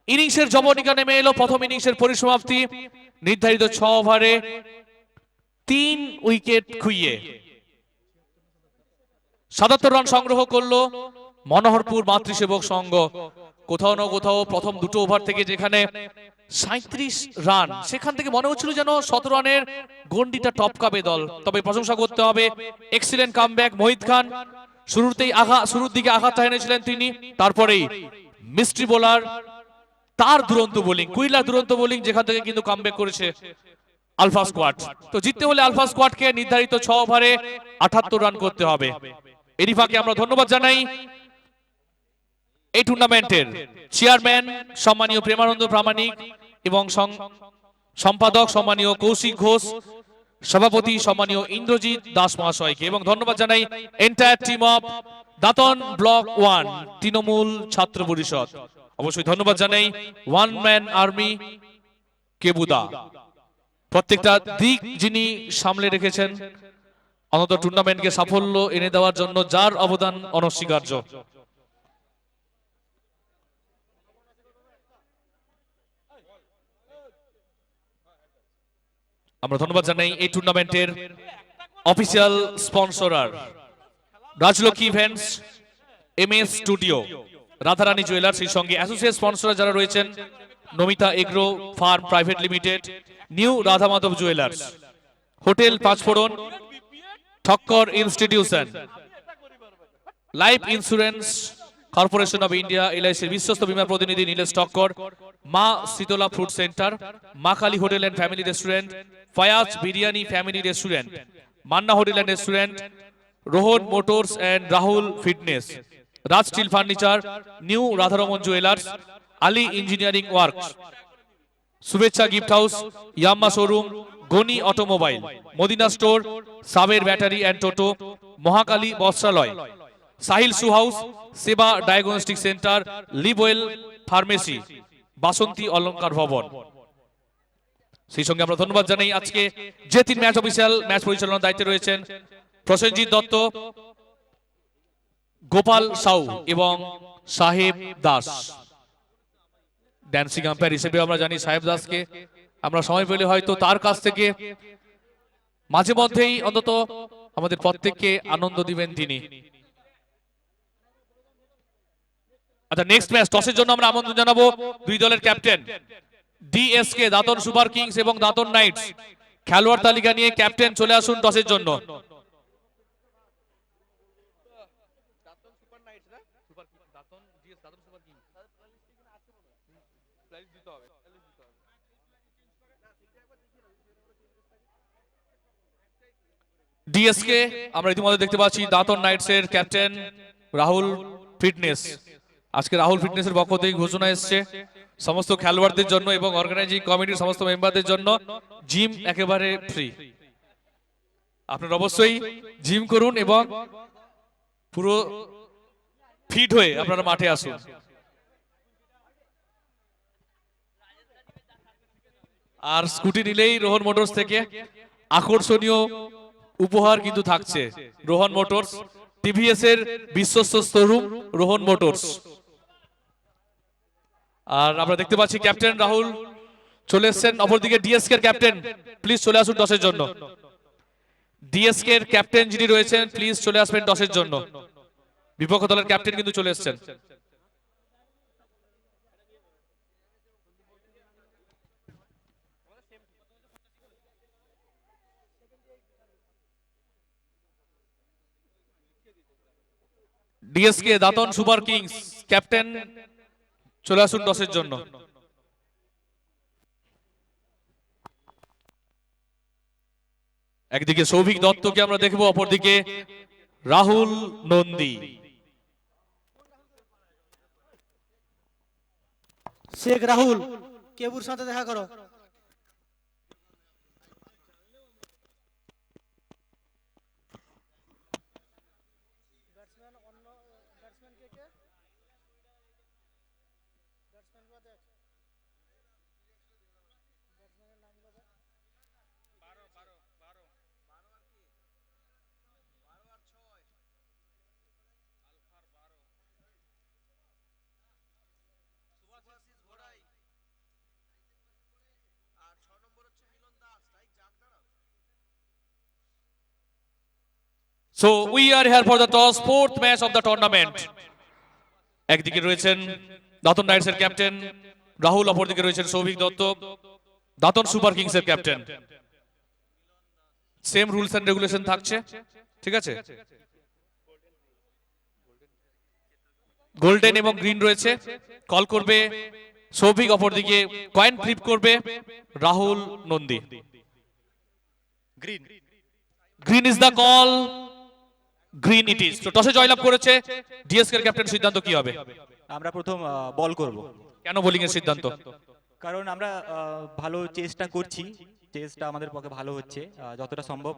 ইনিংসের জবনিকা নেমে এলো, প্রথম ইনিংসের পরিসমাপ্তি নির্ধারিত ৬ ওভারে ৩ উইকেট খুইয়ে ৭৭ রান সংগ্রহ করলো মনোহরপুর মাতৃসেবক সংঘ। কোথাও না কোথাও প্রথম দুটো ওভার থেকে যেখানে ৩৭ রান, সেখান থেকে মনে হচ্ছিল যেন ১৭ রানের গন্ডিটা টপকাবে দল। তবে প্রশংসা করতে হবে, এক্সিলেন্ট কামব্যাক মোহিত খান। শুরুর দিকে আঘাত এনেছিলেন তিনি, তারপরেই মিস্ট্রি বোলার, তার দুরন্ত বোলিং, কুইলার দুরন্ত বোলিং, যেখান থেকে কিন্তু কামব্যাক করেছে আলফা স্কোয়াড। তো জিততে হলে আলফা স্কোয়াডকে নির্ধারিত ৬ ওভারে ৭৮ রান করতে হবে। এরই ফাঁকে আমরা ধন্যবাদ জানাই এই টুর্নামেন্টের চেয়ারম্যান সম্মানীয় প্রেমানন্দ প্রামাণিক এবং সম্পাদক সম্মানীয় কৌশিক ঘোষ, সভাপতি সম্মানীয় ইন্দ্রজিৎ দাস মহাশয়কে, এবং ধন্যবাদ জানাই entire team of Dantan block 1 Trinamool ছাত্র পরিষদ। অবশ্যই ধন্যবাদ জানাই ওয়ান ম্যান আর্মি কেবুদা, প্রত্যেকটা দিক যিনি সামলে রেখেছেন অন্তত টুর্নামেন্টকে সাফল্য এনে দেওয়ার জন্য, যার অবদান অনস্বীকার্য। আমরা ধন্যবাদ জানাই এই টুর্নামেন্টের official sponsorer Rajlakshmi events, MS studio, Radharani jewellers, সেই সঙ্গে অ্যাসোসিয়েট স্পন্সর যারা রয়েছেন Namita agro farm private limited, new Radha Madhab jewellers, hotel Panchphoron, Thakkar institution, life insurance corporation of India, এলআইসির বিশ্বস্ত বীমা প্রতিনিধি নীলেশ ঠক্কর, মা Shitala food centre, Maa Kali hotel and family restaurant, Fayaz biryani family restaurant, Manna hotel and restaurant, Rohan motors and Rahul fitness, Raj steel furniture, new Radharaman jewellers, Ali engineering works, Shubhechha gift house, Yamaha showroom, Gani automobile, Madina store, Saber battery and Toto, Mahakali Bastralaya, Sahil shoe house, Seba diagnostic centre, Libwell pharmacy, Basanti Alankar Bhaban. সেই সঙ্গে আমরা ধন্যবাদ জানাই আজকে যে 3 ম্যাচ অফিসিয়াল ম্যাচ পরিচালনার দায়িত্বে রয়েছেন প্রসেনজিৎ দত্ত, গোপাল সাউ এবং সাহেব দাস। ড্যান্সিং আম্পায়ার হিসেবে আমরা জানি সাহেব দাসকে, আমরা সময় পেলে হয়তো তার কাছ থেকে মাঝে মধ্যেই অন্তত আমাদের প্রত্যেককে আনন্দ দিবেন তিনি। আচ্ছা, নেক্সট ম্যাচ টসের জন্য আমরা আমন্ত্রণ জানাবো দুই দলের captain DSK Dantan super kings এবং দাঁতন নাইটস। খেলোয়াড় তালিকা নিয়ে ক্যাপ্টেন চলে আসুন টসের জন্য। ডিএসকে আমরা ইতিমধ্যে দেখতে পাচ্ছি দাঁতন নাইটস এর ক্যাপ্টেন রাহুল ফিটনেস। আজকে রাহুল ফিটনেসের পক্ষ থেকে ঘোষণা এসেছে সমস্ত খেলোয়াড়দের জন্য এবং অর্গানাইজিং কমিটির সমস্ত মেম্বারদের জন্য জিম একেবারে ফ্রি। আপনারা অবশ্যই জিম করুন এবং পুরো ফিট হয়ে আপনারা মাঠে আসুন। আর স্কুটি নিলেই রোহন মোটরস থেকে আকর্ষণীয় উপহার কিন্তু থাকছে। রোহন মোটরস, টিভিএস এর বিশ্বস্ত শোরুম রোহন মোটরস। আর আমরা দেখতে পাচ্ছি ক্যাপ্টেন রাহুল চলে এসেছেন। অপরদিকে ডিএসকে এর ক্যাপ্টেন প্লিজ চলে আসুন টসের জন্য। ডিএসকে এর ক্যাপ্টেন যিনি রয়েছেন প্লিজ চলে আসবেন টসের জন্য। বিপক্ষ দলের ক্যাপ্টেন কিন্তু চলে এসেছেন। DSK Dantan super kings captain চলে আসুন টসের জন্য। একদিকে সৌভিক দত্তকে আমরা দেখবো, অপরদিকে রাহুল নন্দী। শেখ রাহুল, কেবুর সাথে দেখা করো। So we are here for the toss, fourth match of the tournament. একদিকে রয়েছেন দাঁতন নাইটস এর ক্যাপ্টেন রাহুল, অপরদিকে রয়েছেন সৌভিক দত্ত, দাঁতন সুপার কিংস এর captain. Same rules and regulation থাকছে, ঠিক আছে? গোল্ডেন এবং গ্রিন রয়েছে। কল করবে সৌভিক, অপরদিকে কয়েন ফ্লিপ করবে Rahul Nandi. Green green is the call, green it is. তো টসে জয়লাভ করেছে ডিএসকে এর ক্যাপ্টেন, সিদ্ধান্ত কি হবে? আমরা প্রথম বল করব। কেন বোলিং এর সিদ্ধান্ত? কারণ আমরা ভালো চেষ্টা করছি, চেষ্টা আমাদের পক্ষে ভালো হচ্ছে। যতটা সম্ভব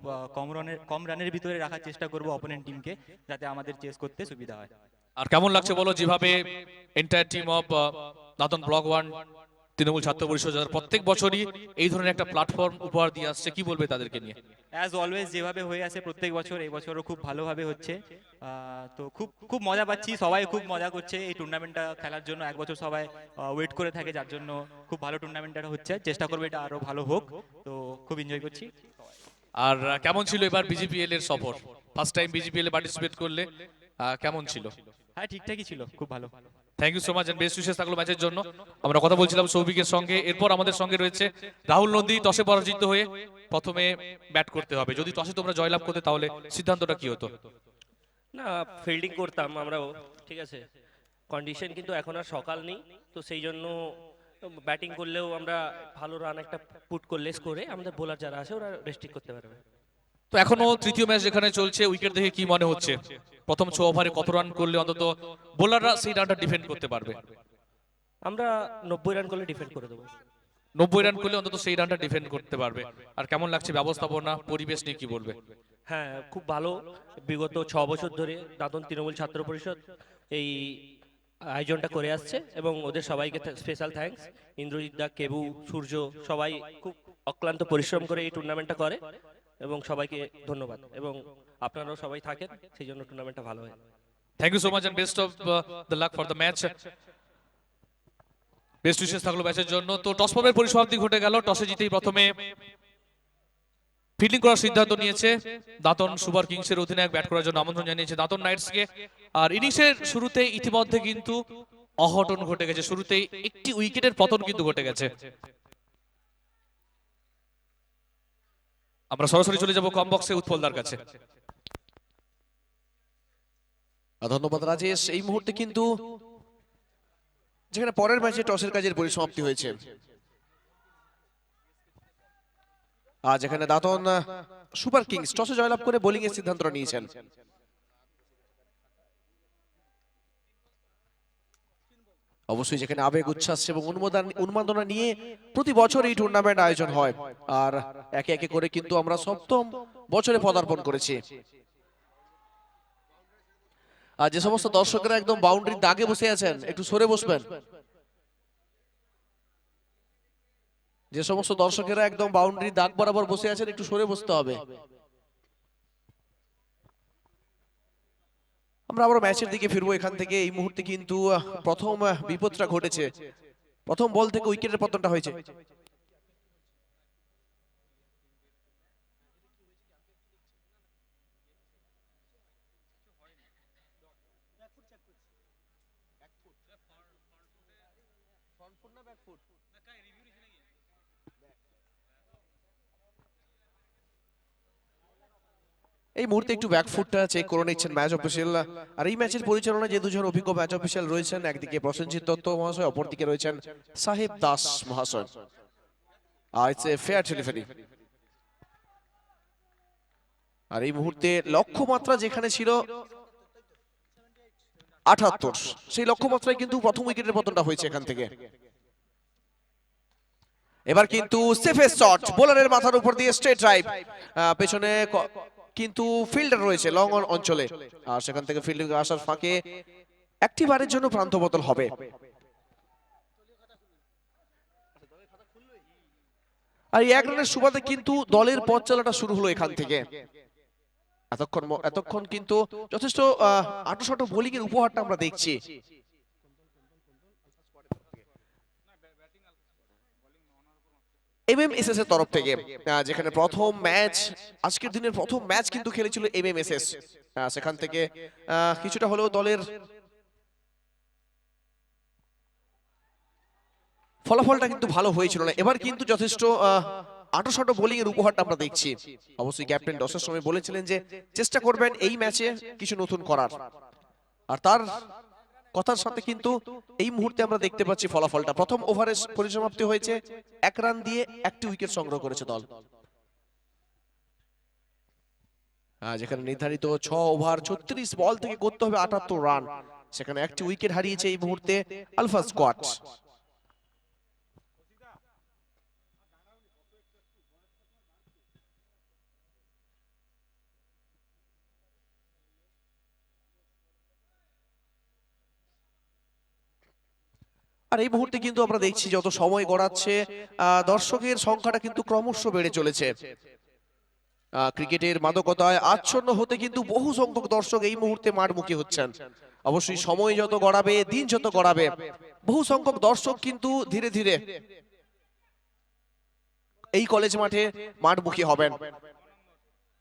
কম রানের ভিতরে রাখার চেষ্টা করব অপোনেন্ট টিমকে, যাতে আমাদের চেস করতে সুবিধা হয়। আর কেমন লাগছে বলো, যেভাবে entire team of Dantan block 1 Trinamool ছাত্র পরিষদ যারা প্রত্যেক বছরই এই ধরনের একটা প্ল্যাটফর্ম উপহার দিয়ে আসছে, কি বলবে তাদেরকে নিয়ে? অ্যাজ অলওয়েজ যেভাবে হয়ে আসে প্রত্যেক বছর, এই বছরও খুব ভালোভাবে হচ্ছে। তো খুব খুব মজা পাচ্ছি, সবাই খুব মজা করছে এই টুর্নামেন্টটা খেলার জন্য। এক বছর সবাই ওয়েট করে থাকে, যার জন্য খুব ভালো টুর্নামেন্টটা হচ্ছে। চেষ্টা করবো এটা আরো ভালো হোক, তো খুব এনজয় করছি। আর কেমন ছিল এবার বিজিপিএল এর সফর? ফার্স্ট টাইম বিজিপিএল এ পার্টিসিপেট করলে, কেমন ছিল? হ্যাঁ, ঠিকঠাকই ছিল, খুব ভালো। Thank you so much and best wishes থাকলো ম্যাচের জন্য। আমরা কথা বলছিলাম সৌভিকের সঙ্গে, এরপর আমাদের সঙ্গে রয়েছে রাহুল নন্দী। টসে পরাজিত হয়ে প্রথমে ব্যাট করতে হবে, যদি টসে তোমরা জয়লাভ করতে তাহলে সিদ্ধান্তটা কি হতো? না, ফিল্ডিং করতাম আমরাও, ঠিক আছে। কন্ডিশন কিন্তু এখন আর সকাল নেই, তো সেই জন্য ব্যাটিং করলেও আমরা ভালো রান একটা পুট করলে স্কোরে আমাদের বোলার যারা আছে ওরা রেস্ট্রিক্ট করতে পারবে। তো এখনো তৃতীয় ম্যাচ যেখানে চলছে, উইকেট দেখে কি মনে হচ্ছে প্রথম 6 ওভারে কত রান করলে অন্তত বোলাররা সেই রানটা ডিফেন্ড করতে পারবে? আমরা 90 রান করলে ডিফেন্ড করে দেবো। 90 রান করলে অন্তত সেই রানটা ডিফেন্ড করতে পারবে। আর কেমন লাগছে ব্যবস্থাপনা পরিবেশ নিয়ে কি বলবে? হ্যাঁ, খুব ভালো। বিগত 6 বছর ধরে দাঁতন তৃণমূল ছাত্র পরিষদ এই আয়োজনটা করে আসছে এবং ওদের সবাইকে স্পেশাল থ্যাঙ্কস। ইন্দ্রজিৎ দা, কেবু, সূর্য সবাই খুব অক্লান্ত পরিশ্রম করে এই টুর্নামেন্টটা করে এবং সবাইকে ধন্যবাদ। এবং আপনারাও সবাই থাকেন, সেই জন্য টুর্নামেন্টটা ভালো হয়। Thank you so much and best of the luck for the match. Best wishes থাকলো ম্যাচের জন্য। তো টস পর্বের পরিসমাপ্তি ঘটে গেল। টসে জিতেই প্রথমে ফিল্ডিং করার সিদ্ধান্ত নিয়েছে দাঁতন সুপার কিংসের অধিনায়ক। ব্যাট করার জন্য আমন্ত্রণ জানিয়েছে দাঁতন নাইটসকে। আর ইনিংসের শুরুতে ইতিমধ্যে কিন্তু অঘটন ঘটে গেছে, শুরুতেই একটি উইকেটের পতন কিন্তু ঘটে গেছে। আমরা সরাসরি চলে যাব কম বক্সে উৎপলদার কাছে। ধন্যবাদ রাজেশ। এই মুহূর্তে কিন্তু যেখানে পরের ম্যাচে টসের কাজের পরিসমাপ্তি হয়েছে, আর যেখানে দাঁতন সুপার কিংস টসে জয়লাভ করে বোলিং এর সিদ্ধান্ত নিয়েছেন। অবশ্যই যেখানে আবেগ, উচ্ছ্বাস এবং উন্মাদনা নিয়ে প্রতি বছর এই টুর্নামেন্ট আয়োজন হয়, আর একে একে করে কিন্তু আমরা সপ্তম বছরে পদার্পণ করেছি। আর যে সমস্ত দর্শকরা একদম বাউন্ডারির দাগে বসে আছেন, একটু সরে বসবেন। যে সমস্ত দর্শকেরা একদম বাউন্ডারির দাগ বরাবর বসে আছেন, একটু সরে বসতে হবে। আমরা আবার ম্যাচের দিকে ফিরবো। এখান থেকে এই মুহূর্তে কিন্তু প্রথম বিপদটা ঘটেছে, প্রথম বল থেকে উইকেটের পতনটা হয়েছে। এই মুহূর্তে একটু ব্যাকফুটটা চেক করে নিচ্ছেন ম্যাচ অফিসিয়াল। আর এই ম্যাচের পরিচালনা যে দুজন অভিজ্ঞ ম্যাচ অফিসিয়াল রয়েছেন, একদিকে প্রসেনজিৎ দত্ত মহাশয়, অপরদিকে রয়েছেন সাহেব দাস মহাশয়। It's a fair delivery. আর এই মুহূর্তে লক্ষ্যমাত্রা যেখানে ছিল 78, সেই লক্ষ্যমাত্রায় কিন্তু প্রথম উইকেটের পতনটা হয়েছে এখান থেকে। এবার কিন্তু সেফেস্ট শট, বোলারের মাথার উপর দিয়ে স্ট্রেট ড্রাইভ, পেছনে কিন্তু ফিল্ডার রয়েছে লং অন অঞ্চলে, আর সেখান থেকে ফিল্ডিং আসার ফাঁকে একটি বারের জন্য প্রান্ত বদল হবে। আর এই এক রানের সুবাদে কিন্তু দলের পথ চলাটা শুরু হলো এখান থেকে। এতক্ষণ কিন্তু যথেষ্ট আঁটোসাঁটো বোলিং এর উপহারটা আমরা দেখছি। এমএমএসএস এর তরফ থেকে, যেখানে প্রথম ম্যাচ, আজকের দিনের প্রথম ম্যাচ কিন্তু খেলেছিল এমএমএসএস, সেখান থেকে কিছুটা হলেও দলের ফলাফলটা কিন্তু ভালো হয়েছিল না। এবার কিন্তু যথেষ্ট আঁটোসাঁটো বোলিং এর উপহারটা আমরা দেখছি। অবশ্যই ক্যাপ্টেন টসের সময় বলেছিলেন যে চেষ্টা করবেন এই ম্যাচে কিছু নতুন করার, আর তার কথার সাথে কিন্তু এই মুহূর্তে আমরা দেখতে পাচ্ছি ফলাফলটা। প্রথম ওভারের পরিসমাপ্তি হয়েছে 1 রান দিয়ে, একটি উইকেট সংগ্রহ করেছে দল। যেখানে নির্ধারিত 6 ওভার 36 বল থেকে করতে হবে 78 রান, সেখানে একটি উইকেট হারিয়েছে এই মুহূর্তে আলফা স্কোয়াড। আর এই মুহূর্তে কিন্তু আমরা দেখছি যত সময় গড়াচ্ছে দর্শকের সংখ্যাটা কিন্তু ক্রমশ বেড়ে চলেছে। ক্রিকেটের মাদকতায় আচ্ছন্ন হতে কিন্তু বহু সংখ্যক দর্শক এই মুহূর্তে মাঠমুখী হচ্ছেন। অবশ্যই সময় যত গড়াবে, দিন যত গড়াবে, বহু সংখ্যক দর্শক কিন্তু ধীরে ধীরে এই কলেজ মাঠে মাঠমুখী হবেন।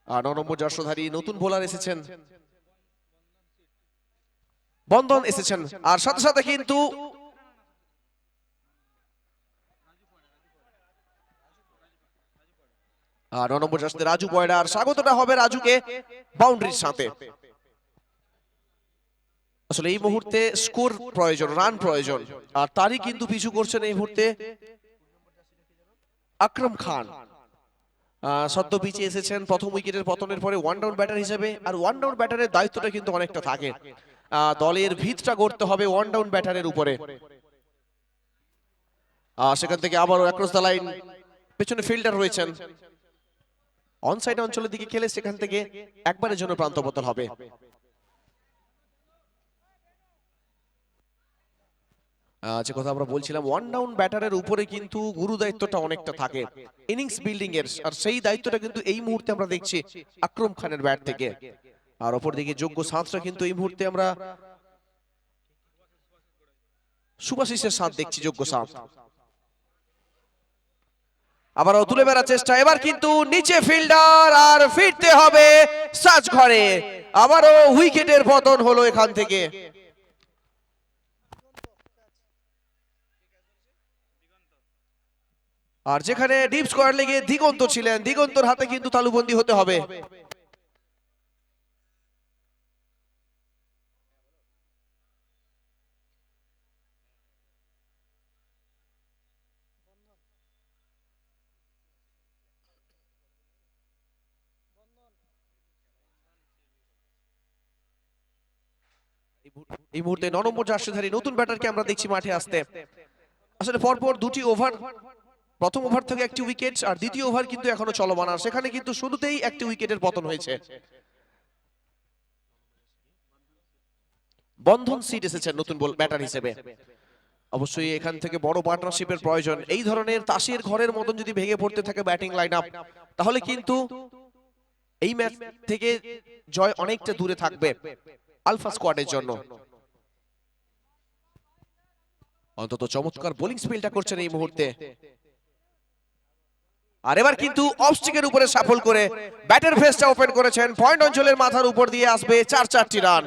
আর 9 নম্বর জার্সিধারী নতুন বোলার এসেছেন, বন্ধন এসেছেন, আর সাথে সাথে কিন্তু আর 9 নম্বর জার্সিতে রাজু বয়রা, আর স্বাগতটা হবে রাজুকে বাউন্ডারির সাথে। আসলে এই মুহূর্তে স্কোর প্রয়োজন, রান প্রয়োজন, আর তারই কিন্তু পিছু করছেন এই মুহূর্তে আকরাম খান। সদ্য পিচে এসেছেন প্রথম উইকেটের পতনের পরে ওয়ান ডাউন ব্যাটার হিসেবে, আর ওয়ান ডাউন ব্যাটারের দায়িত্বটা কিন্তু অনেকটা থাকে। দলের ভিতটা গড়তে হবে ওয়ান ডাউন ব্যাটারের উপরে। সেখান থেকে আবারও অ্যাক্রস দ্য লাইন, পেছনে ফিল্ডার রয়েছেন, অন সাইড অঞ্চলের দিকে খেলে সেখান থেকে একবারের জন্য প্রান্ত বদল হবে। যে কথা আমরা বলছিলাম, ওয়ান ডাউন ব্যাটারের উপরে কিন্তু গুরু দায়িত্বটা অনেকটা থাকে ইনিংস বিল্ডিং এর, আর সেই দায়িত্বটা কিন্তু এই মুহূর্তে আমরা দেখছি আকরম খানের ব্যাট থেকে। আর অপর দিকে যোগ্য সাঁতরা কিন্তু এই মুহূর্তে আমরা সুভাশিসের সাথ দেখছি, যোগ্য সাঁত আবারও তুলে বেড়ার চেষ্টা, এবার কিন্তু নিচে ফিল্ডার আর ফিরতে হবে সাজ ঘরে। আবারও উইকেটের পতন হলো এখান থেকে। আর যেখানে ডিপ স্কোয়ার লেগে দিগন্ত ছিলেন, দিগন্তর হাতে কিন্তু তালুবন্দী হতে হবে। এই মুহূর্তে 9 নম্বর জার্সিধারী নতুন ব্যাটারকে আমরা দেখছি মাঠে আসতে। আসলে পরপর দুটি ওভার, প্রথম ওভার থেকে একটি উইকেট, আর দ্বিতীয় ওভার কিন্তু এখনো চলমান, আর সেখানে কিন্তু শুরুতেই একটি উইকেটের পতন হয়েছে। বন্ধন সিট এসেছেন নতুন ব্যাটার হিসেবে। অবশ্যই এখান থেকে বড় পার্টনারশিপের প্রয়োজন। এই ধরনের তাসের ঘরের মতন যদি ভেঙে পড়তে থাকে ব্যাটিং লাইন আপ, তাহলে কিন্তু এই ম্যাচ থেকে জয় অনেকটা দূরে থাকবে আলফা স্কোয়াডের জন্য। অন্তত চমৎকার বোলিং স্পেলটা করছেন এই মুহূর্তে। আর এবার কিন্তু অফ স্টিকের উপরে সাফল করে ব্যাটের ফেসটা ওপেন করেছেন। পয়েন্ট অঞ্চলের মাথার উপর দিয়ে আসবে 4-4টি রান।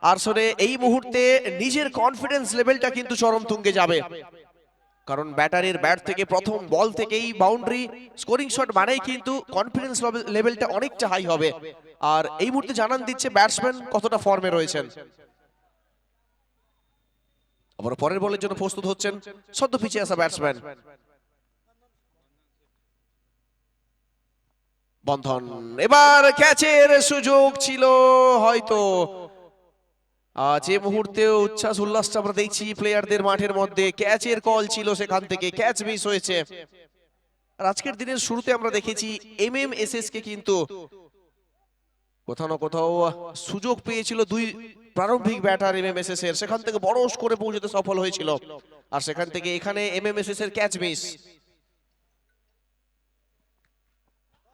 আর সরে এই মুহূর্তে নিজের কনফিডেন্স লেভেলটা কিন্তু চরম তুঙ্গে যাবে, কারণ ব্যাটারের ব্যাট থেকে প্রথম বল থেকেই বাউন্ডারি স্কোরিং শট মানেই কিন্তু কনফিডেন্স লেভেলটা অনেকটা হাই হবে। আর এই মুহূর্তে জানান দিচ্ছে ব্যাটসম্যান কতটা ফর্মে রয়েছেন। আবার পরের বলের জন্য প্রস্তুত হচ্ছেন সদ্য পিছিয়ে আসা ব্যাটসম্যান বন্ধন। এবার ক্যাচের সুযোগ ছিল হয়তো, যে মুহূর্তে উচ্ছ্বাস উল্লাসটা আমরা দেখছি প্লেয়ারদের মাঠের মধ্যে, ক্যাচের কল ছিল সেখান থেকে, ক্যাচ মিস হয়েছে। আর আজকের দিনের শুরুতে আমরা দেখেছি এমএমএসএস কে কিন্তু কোথাও না কোথাও সুযোগ পেয়েছিল দুই প্রারম্ভিক ব্যাটার এমএমএসএস এর, সেখান থেকে বড় স্কোরে পৌঁছতে সফল হয়েছিল। আর সেখান থেকে এখানে এমএমএসএস এর ক্যাচ মিস।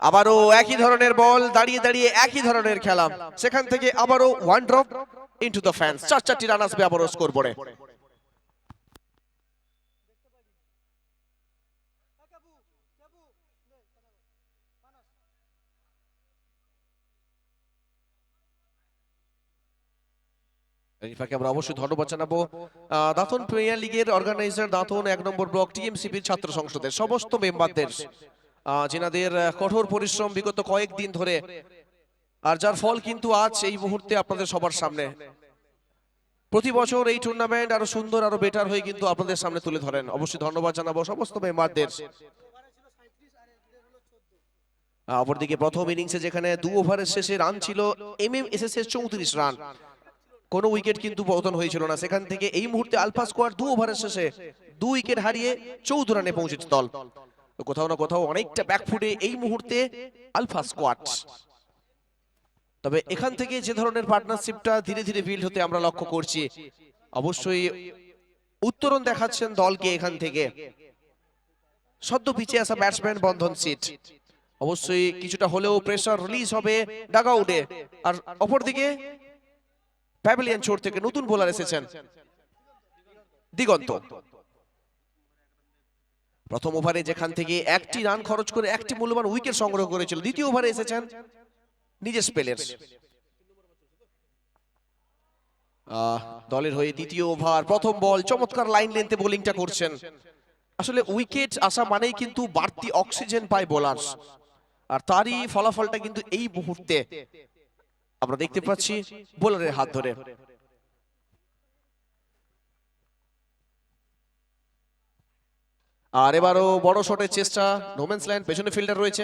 আবারও একই ধরনের বল, দাঁড়িয়ে দাঁড়িয়ে একই ধরনের খেলা, সেখান থেকে আবারও one drop into the fans. 4-4টি রান আসবে আবারও স্কোর বোর্ডে। আমরা অবশ্যই ধন্যবাদ জানাবো দাঁতন প্রিমিয়ার লিগের অর্গানাইজার দাঁতন 1 নম্বর ব্লক টিএমসিপির ছাত্র সংসদের সমস্ত মেম্বারদের, যিনাদের কঠোর পরিশ্রম বিগত কয়েকদিন ধরে, আর যার ফল কিন্তু আজ এই মুহূর্তে আপনাদের সবার সামনে। প্রতি বছর এই টুর্নামেন্ট আরো সুন্দর আরো বেটার হয়ে কিন্তু আপনাদের সামনে তুলে ধরেন। অবশ্যই ধন্যবাদ জানাবো সমস্ত মেম্বারদের। অপরদিকে প্রথম ইনিংসে যেখানে 2 ওভারের শেষে রান ছিল এমএমএসএস এর 34 রান, কোনো উইকেট কিন্তু পতন হয়েছিল না, সেখান থেকে এই মুহূর্তে আলফা স্কোয়াড 2 ওভারের শেষে 2 উইকেট হারিয়ে 14 রানে পৌঁছেছে দল। কোথাও না কোথাও অনেকটা ব্যাকফুটে এই মুহূর্তে আলফা স্কোয়াড। তবে এখান থেকে যে ধরনের পার্টনারশিপটা ধীরে ধীরে বিল্ড হতে আমরা লক্ষ্য করছি, অবশ্যই উত্তরণ দেখাচ্ছেন দলকে এখান থেকে সদ্য পিছিয়ে আসা ব্যাটসম্যান বন্ধন সিট। অবশ্যই কিছুটা হলেও প্রেসার রিলিজ হবে ডাগআউটে। আর অপরদিকে প্যাভিলিয়ন চোর থেকে নতুন বোলার এসেছেন দিগন্ত। প্রথম ওভারে যেখান থেকে একটি রান খরচ করে একটি মূল্যবান উইকেট সংগ্রহ করেছিল, দ্বিতীয় ওভারে এসেছেন নিজের স্পেলের। দলের হয়ে দ্বিতীয় ওভার প্রথম বল, চমৎকার লাইন লেন্থে বোলিংটা করছেন। আসলে উইকেট আসা মানেই কিন্তু বাড়তি অক্সিজেন পায় বোলার, আর তারই ফলাফলটা কিন্তু এই মুহূর্তে আমরা দেখতে পাচ্ছি বোলারের হাত ধরে। আর এবারও বড় শটের চেষ্টা, নোম্যান্স ল্যান্ড, পেছনে ফিল্ডার রয়েছে,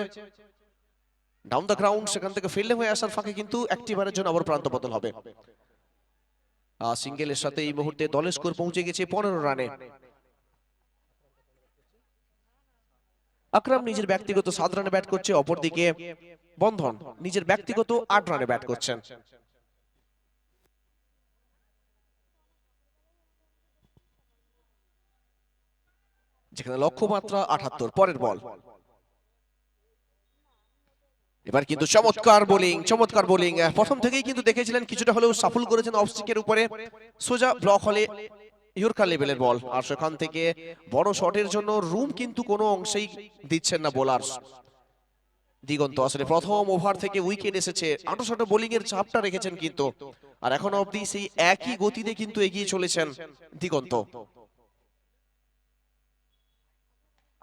ডাউন দ্য গ্রাউন্ড, সেখান থেকে ফিল্ডে হয়ে আসার ফাঁকে কিন্তু একটি বারের জন্য আবার প্রান্ত বদল হবে। সিঙ্গেলের সাথে এই মুহূর্তে দলের স্কোর পৌঁছে গেছে 15 রানে। আকরাম নিজের ব্যক্তিগত 7 রানে ব্যাট করছে, অপরদিকে বন্ধন নিজের ব্যক্তিগত 8 রানে ব্যাট করছেন। যেখানে লক্ষ্যমাত্রা 78। পরের বল, এবার কিন্তু চমৎকার বোলিং। প্রথম থেকেই কিন্তু দেখেছিলেন কিছুটা হলেও সাফল করেছেন অফ স্টিকের উপরে, সোজা ব্লক হলে ইয়র্কার লেভেলের বল। আর সেখান থেকে বড় শটের জন্য রুম কিন্তু কোনো অংশেই দিচ্ছেন না বোলার দিগন্ত। আসলে প্রথম ওভার থেকে উইকেট এসেছে, 68 বোলিং এর চাপটা রেখেছেন কিন্তু, আর এখন অবধি সেই একই গতিতে কিন্তু এগিয়ে চলেছেন দিগন্ত।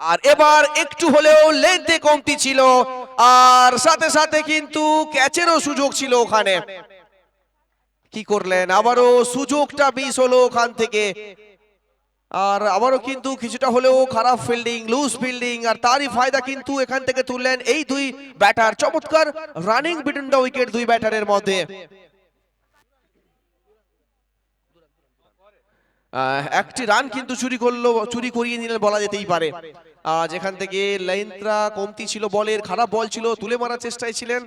আর এবার একটু হলেও লেন্থে কমতি ছিল, আর সাথে সাথে কিন্তু ক্যাচেরও সুযোগ ছিল ওখানে। কি করলেন, আবারও সুযোগটা মিস হলো ওখান থেকে। আর আবারও কিন্তু কিছুটা হলেও খারাপ ফিল্ডিং, লুজ ফিল্ডিং, আর তারই ফায়দা কিন্তু এখান থেকে তুললেন এই দুই ব্যাটার। চমৎকার রানিং বিটুইন দ্য উইকেট দুই ব্যাটারের মধ্যে। একটি রান কিন্তু চুরি করিয়ে নিলেন বলা যেতেই পারে। যেখান থেকে লেন্থটা কমতি ছিল বলের, খারাপ বল ছিল, তুলে মারার চেষ্টায় ছিলেন।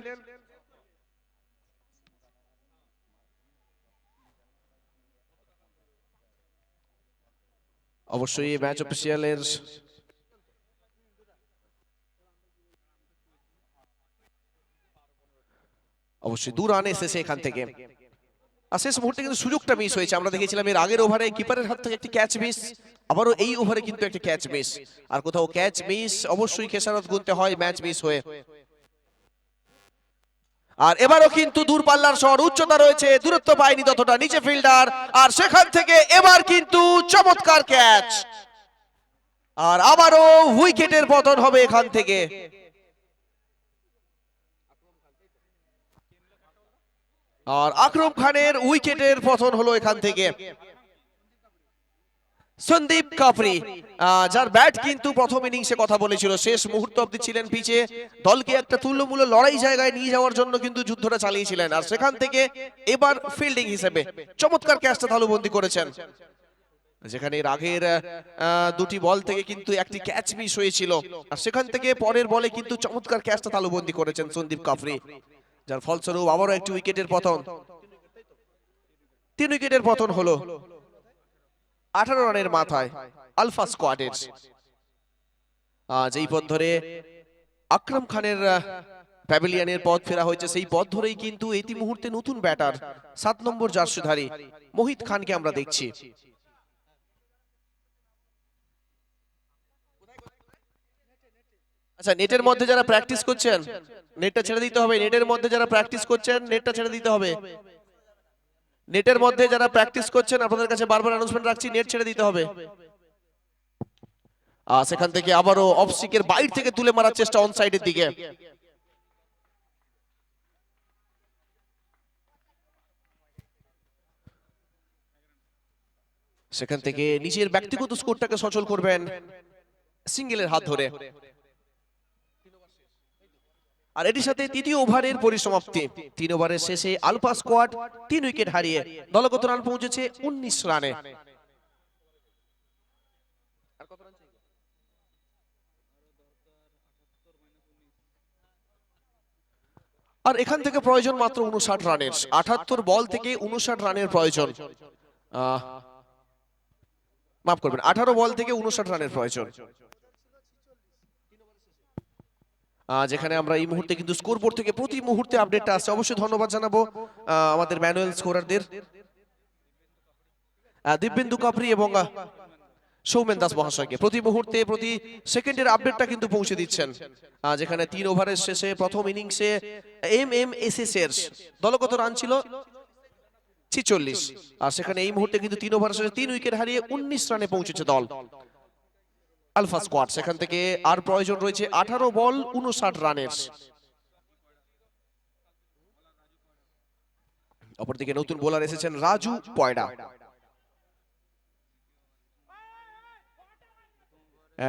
অবশ্যই এই ম্যাচ অফিসিয়ালের অবশ্যই 2 রান এসেছে এখান থেকে। আর শেষ মুহূর্তে কিন্তু সুযোগটা মিস হয়েছে। আমরা দেখেছিলাম এর আগের ওভারে কিপারের হাত থেকে একটি ক্যাচ মিস, আবারও এই ওভারে কিন্তু একটা ক্যাচ মিস। আর কোথাও ক্যাচ মিস অবশ্যই খেসারত গুনতে হয় ম্যাচ মিস হয়ে। আর এবারও কিন্তু দূরপাল্লার শট, উচ্চতা রয়েছে, দূরত্ব পায়নি ততটা নিচে ফিল্ডার, আর সেখান থেকে এবার কিন্তু চমৎকার ক্যাচ। আর আবারও উইকেটের পতন হবে এখান থেকে। আর আকরম খানের উইকেটের পতন হলো এখান থেকে। সন্দীপ কাফরি, যার ব্যাট কিন্তু প্রথম ইনিংসে কথা বলেছিল, শেষ মুহূর্ত অবধি ছিলেন পিচে, দলকে একটা তুল্যমূল্য লড়াই জায়গায় নিয়ে যাওয়ার জন্য কিন্তু যুদ্ধটা চালিয়েছিলেন। আর সেখান থেকে এবার ফিল্ডিং হিসেবে চমৎকার ক্যাচটা তালুবন্দী করেছেন, যেখানে এর আগের দুটি বল থেকে কিন্তু একটি ক্যাচ মিস হয়েছিল। আর সেখান থেকে পরের বলে কিন্তু চমৎকার ক্যাচটা তালুবন্দী করেছেন সন্দীপ কাফরি, যার ফলস্বরূপ আবারও একটি উইকেটের পতন। 3 উইকেটের পতন হলো 18 রানের মাথায় আলফা স্কোয়াডের। যেই পথ ধরে আকরাম খানের প্যাভিলিয়নের পথ ফেরা হয়েছে, সেই পথ ধরেই কিন্তু এই মুহূর্তে নতুন ব্যাটার 7 নম্বর জার্সিধারী মোহিত খানকে আমরা দেখছি। আচ্ছা, নেটের মধ্যে যারা প্র্যাকটিস করছেন নেটটা ছেড়ে দিতে হবে। নেটের মধ্যে যারা প্র্যাকটিস করছেন নেটটা ছেড়ে দিতে হবে। নেটের মধ্যে যারা প্র্যাকটিস করছেন আপনাদের কাছে বারবার অ্যানাউন্সমেন্ট রাখছি, নেট ছেড়ে দিতে হবে। সেখান থেকে আবারও অফ স্টিকের বাইর থেকে তুলে মারার চেষ্টা অন সাইডের দিকে। সেখান থেকে নিজের ব্যক্তিগত স্কোরটাকে সচল করবেন সিঙ্গেলের হাত ধরে। আর এটির সাথে তৃতীয় ওভারের পরিসমাপ্তি। 3 ওভারের শেষে আলফা স্কোয়াড 3 উইকেট হারিয়ে দলগত রান পৌঁছেছে 19 রানে। আর এখান থেকে প্রয়োজন মাত্র 59 রানের। 78 বল থেকে 59 রানের প্রয়োজন। মাফ করবেন, 18 বল থেকে 59 রানের প্রয়োজন। যেখানে আমরা এই মুহূর্তে কিন্তু স্কোরবোর্ড থেকে প্রতি মুহূর্তে আপডেটটা আসছে। অবশ্যই ধন্যবাদ জানাবো আমাদের ম্যানুয়াল স্কোরারদের দিব্যেন্দু কাপড়ি এবং সৌমেন দাস মহাশয়কে। প্রতি মুহূর্তে প্রতি সেকেন্ডের আপডেটটা কিন্তু পৌঁছে দিচ্ছেন। যেখানে 3 ওভারের শেষে প্রথম ইনিংসে MMSS এর দলগত রান ছিল 46, আর সেখানে এই মুহূর্তে কিন্তু 3 ওভারের শেষে 3 উইকেট হারিয়ে 19 রানে পৌঁছেছে দল আলফা স্কোয়াড। সেখান থেকে আর প্রয়োজন রয়েছে 18 বল 59 রানের। অপরদিকে নতুন বোলার এসেছেন রাজু পয়ডা।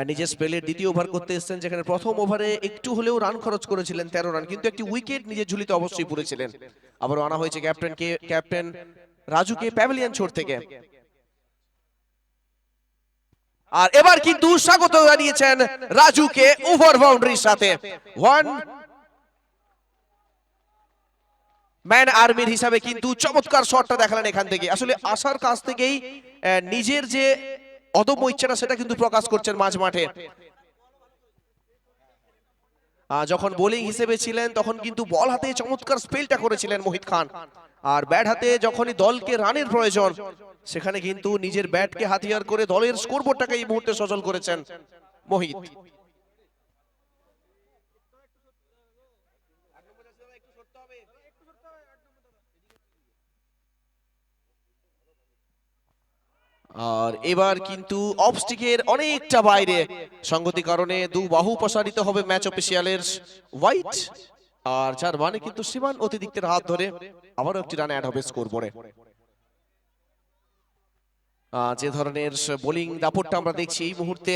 নিজের স্পেলের দ্বিতীয় ওভার করতে এসেছেন, যেখানে প্রথম ওভারে একটু হলেও রান খরচ করেছিলেন 13 রান, কিন্তু একটি উইকেট নিজের ঝুলিতে অবশ্যই পুরেছিলেন। আবারও আনা হয়েছে ক্যাপ্টেন রাজুকে প্যাভিলিয়ন ছোট থেকে। আর এবার কিন্তু স্বাগত জানিয়েছেন রাজুকে ওভার বাউন্ডারির সাথে। ওয়ান ম্যান আর্মির হিসাবে কিন্তু চমৎকার শটটা দেখালেন এখান থেকে। আসলে আসার কাছ থেকেই নিজের যে অদম্য ইচ্ছাটা সেটা কিন্তু প্রকাশ করছেন মাঝ মাঠে। যখন বোলিং হিসেবে ছিলেন তখন কিন্তু বল হাতে চমৎকার স্পেলটা করেছিলেন মোহিত খান, আর ব্যাট হাতে যখনই দলকে রানের প্রয়োজন সেখানে কিন্তু নিজের ব্যাটকে হাতিয়ার করে দলের স্কোরবোর্ডটাকে এই মুহূর্তে সচল করেছেন মোহিত। আর এবার কিন্তু অফ স্টিকের অনেকটা বাইরে, সংগতি কারণে দু বাহু প্রসারিত হবে ম্যাচ অফিসিয়ালের হোয়াইট, আর যার মানে কিন্তু সীমান অতিরিক্তের হাত ধরে আবারও একটি রান অ্যাড হবে স্কোরবোর্ডে। যে ধরনের বোলিং দাপটটা আমরা দেখছি এই মুহূর্তে,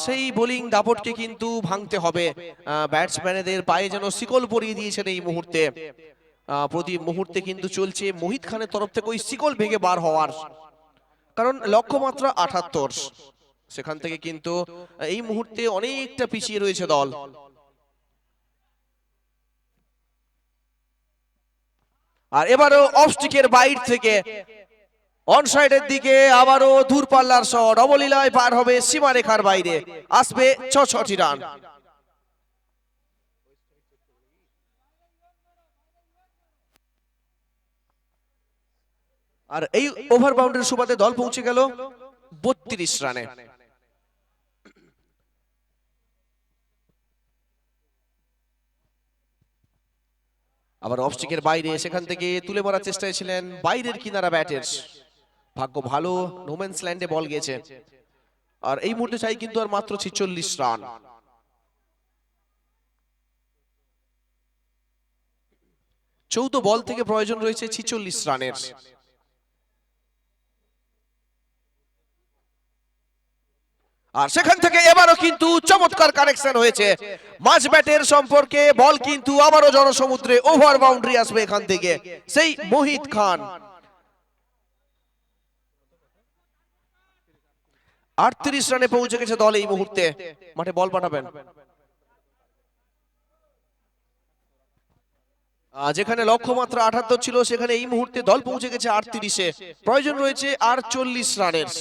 সেই বোলিং দাপটকে কিন্তু ভাঙতে হবে। ব্যাটসম্যানদের পায়ে যেন শিকল পরিয়ে দিয়েছেন এই মুহূর্তে। প্রতি মুহূর্তে কিন্তু চলছে মোহিত খানের তরফ থেকে ওই শিকল ভেঙে বার হওয়ার, কারণ লক্ষ্যমাত্রা ৭৮, সেখান থেকে কিন্তু এই মুহূর্তে অনেকটা পিছিয়ে রয়েছে দল। আর এবারও অফ স্টিকের বাইর থেকে অন সাইডের দিকে আবারও দূরপাল্লার শট, অবলীলায় পার হবে সীমারেখার বাইরে, আসবে ৬টি রান। আর এই ওভার বাউন্ডারির সুবাদে দল পৌঁছে গেল ৩২ রানে। আবার অফ স্টিকের বাইরে, সেখান থেকে তুলে মারার চেষ্টায় ছিলেন বাইরের কিনারা ব্যাটের, ভাগ্য ভালো নোম্যান্স ল্যান্ডে বল গেছে। আর এই মুহূর্তে চাই কিন্তু আর মাত্র ৪৬ রান। চৌদ্দ বল থেকে প্রয়োজন রয়েছে ৪৬ রানের। আর সেখান থেকে এবারও কিন্তু চমৎকার কানেকশন হয়েছে মাঝ ব্যাটের সম্পর্কে, বল কিন্তু আবারও জনসমুদ্রে, ওভার বাউন্ডারি আসবে এখান থেকে সেই মোহিত খান। ৩৮ রানে পৌঁছে গেছে দল এই মুহূর্তে। মাঠে বল পাঠাবেন, যেখানে লক্ষ্যমাত্রা ৭৮ ছিল সেখানে এই মুহূর্তে দল পৌঁছে গেছে ৩৮-এ, প্রয়োজন রয়েছে আর ৪০ রানের।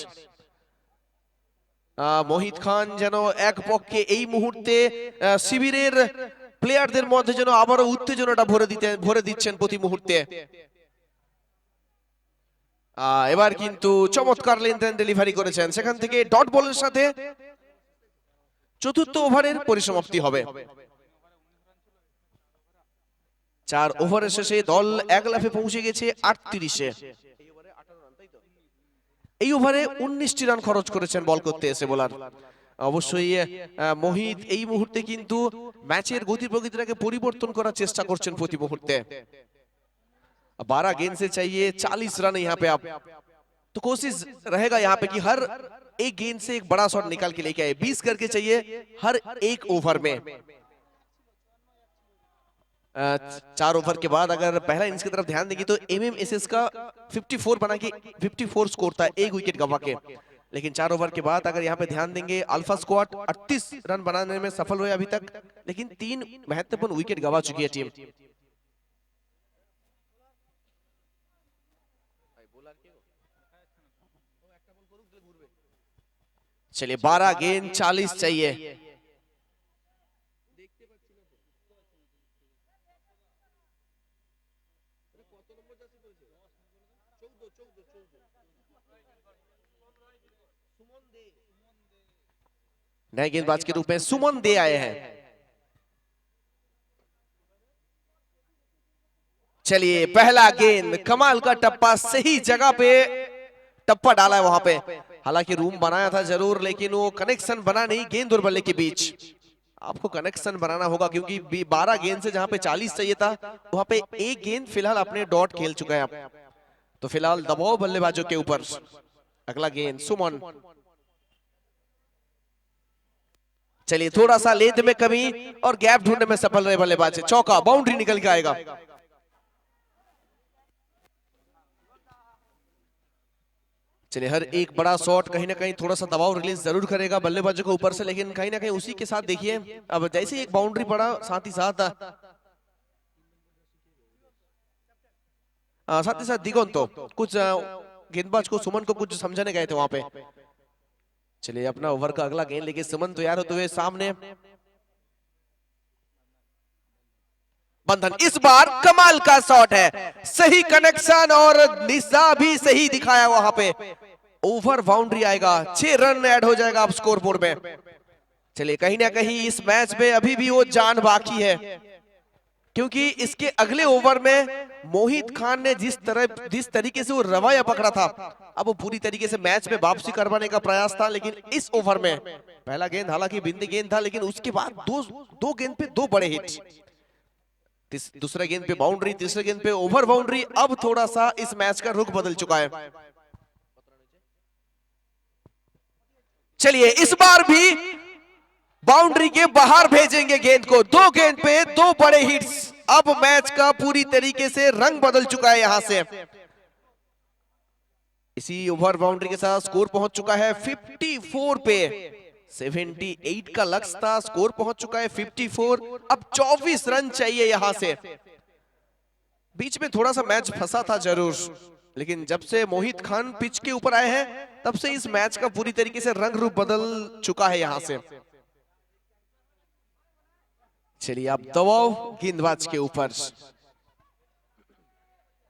মোহিত খান যেন এক পক্ষে এই মুহূর্তে শিবিরের প্লেয়ারদের মধ্যে যেন আবারও উত্তেজনাটা ভরে দিচ্ছেন প্রতি মুহূর্তে। এবার কিন্তু চমৎকার লেনদেন ডেলিভারি করেছেন, সেখান থেকে ডট বলের সাথে চতুর্থ ওভারের পরিসমাপ্তি হবে। ৪ ওভারের শেষে দল এক লাফে পৌঁছে গেছে ৩৮-এ। এই ওভারে ১৯টি রান খরচ করেছেন বল করতে এসে বোলার। অবশ্যই মোহিত এই মুহূর্তে কিন্তু ম্যাচের গতি প্রকৃতিটাকে পরিবর্তন করার চেষ্টা করছেন প্রতি মুহূর্তে। 12 गेंद से चाहिए 40 रन यहाँ पे आप, तो कोशिश रहेगा यहाँ पे कि हर एक गेंद से एक बड़ा शॉट निकाल के लेके आए। 20 करके चाहिए हर एक ओवर में। 4 ओवर के बाद अगर पहला इनिंग्स की तरफ ध्यान देंगे तो एमएमएसएस का 54 बना के 54 स्कोर था, एक विकेट गंवा के। लेकिन 4 ओवर के बाद अगर यहाँ पे ध्यान देंगे अल्फा स्क्वाड 38 रन बनाने में सफल हुए अभी तक, लेकिन 3 महत्वपूर्ण विकेट गंवा चुकी है टीम। चलिए 12 गेंद 40 चाहिए। नए गेंदबाज के रूप में सुमन दे आए हैं। चलिए पहला गेंद, कमाल का टप्पा, सही जगह पे टप्पा डाला है वहां पे। हालांकि रूम बनाया था जरूर, लेकिन वो कनेक्शन बना नहीं गेंद और बल्ले के बीच। आपको कनेक्शन बनाना होगा क्योंकि 12 गेंद से जहां पे 40 चाहिए था वहां पे एक गेंद फिलहाल अपने डॉट खेल चुका है आप। तो फिलहाल दबाव बल्लेबाजों के ऊपर। अगला गेंद सुमन, चलिए थोड़ा सा लेंथ में कमी और गैप ढूंढने में सफल रहे बल्लेबाज, चौका, बाउंड्री निकल के आएगा। चलिए हर एक बड़ा शॉट कहीं ना कहीं थोड़ा सा दबाव रिलीज जरूर करेगा बल्लेबाजों के ऊपर से, लेकिन कहीं ना कहीं उसी के साथ देखिए अब जैसे ही एक बाउंड्री पड़ा साथ ही साथ दिगंतो कुछ गेंदबाज को सुमन को कुछ समझाने गए थे वहां पे। चलिए अपना ओवर का अगला गेंद लेके सुमन तैयार होते हुए सामने। बंधन इस बार कमाल का शॉट है, सही कनेक्शन और निशा भी सही दिखाया वहां पे। ओवर बाउंड्री आएगा, 6 रन ऐड हो जाएगा अब स्कोर बोर्ड में। चलिए कहीं ना कहीं इस मैच में अभी भी वो जान बाकी है, क्योंकि इसके अगले ओवर में मोहित खान ने जिस तरीके से वो रवैया पकड़ा था, अब वो पूरी तरीके से मैच में वापसी करवाने का प्रयास था। लेकिन इस ओवर में पहला गेंद हालांकि बिंदी गेंद था, लेकिन उसके बाद दो गेंद पे 2 बड़े हिट, दूसरे गेंद पे बाउंड्री, तीसरे गेंद पे ओवर बाउंड्री। अब थोड़ा सा इस मैच का रुख बदल चुका है। चलिए इस बार भी बाउंड्री के बाहर भेजेंगे गेंद को, 2 गेंद पे 2 बड़े हिट्स। अब मैच का पूरी तरीके से रंग बदल चुका है यहां से। इसी ओवर बाउंड्री के साथ स्कोर पहुंच चुका है 54 पे, 78 का लक्ष्य था, स्कोर पहुंच चुका है 54। अब 24 रन चाहिए यहां से। बीच में थोड़ा सा मैच फंसा था जरूर, लेकिन जब से मोहित खान पिच के ऊपर आए हैं तब से इस मैच का पूरी तरीके से रंग रूप बदल चुका है यहां से। चलिए अब दबाव गेंदबाज के ऊपर,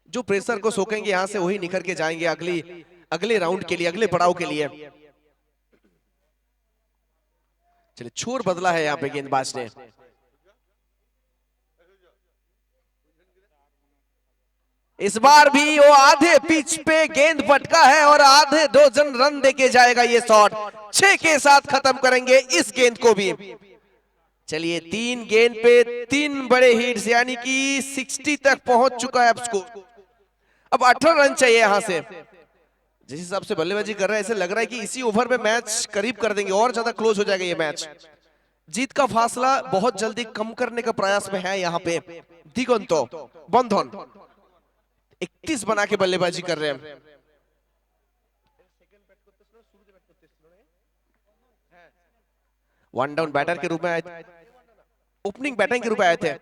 जो प्रेशर को सोखेंगे यहां से वही निखर के जाएंगे अगले राउंड के लिए, अगले पड़ाव के लिए। चलिए छोर बदला है यहां पे गेंदबाज ने। इस बार भी वो आधे पिच पे गेंद पटका है और आधे 2 रन देके जाएगा ये शॉट। 6 के साथ खत्म करेंगे इस गेंद को भी। चलिए 3 गेंद पे 3 बड़े हिट्स, यानी कि 60 तक पहुंच चुका है अब स्कोर। अब 18 रन चाहिए यहां से। जिस हिसाब से बल्लेबाजी कर रहा है ऐसे लग रहा है कि इसी ओवर में मैच करीब कर देंगे, और ज्यादा क्लोज हो जाएगा ये मैच। जीत का फासला बहुत जल्दी कम करने का प्रयास में है यहाँ पे दिगंतो। बंधन 31 बना के बल्लेबाजी कर रहे हैं। वन डाउन बैटर के रूप में आए, ओपनिंग बैटिंग के रूप में आए थे।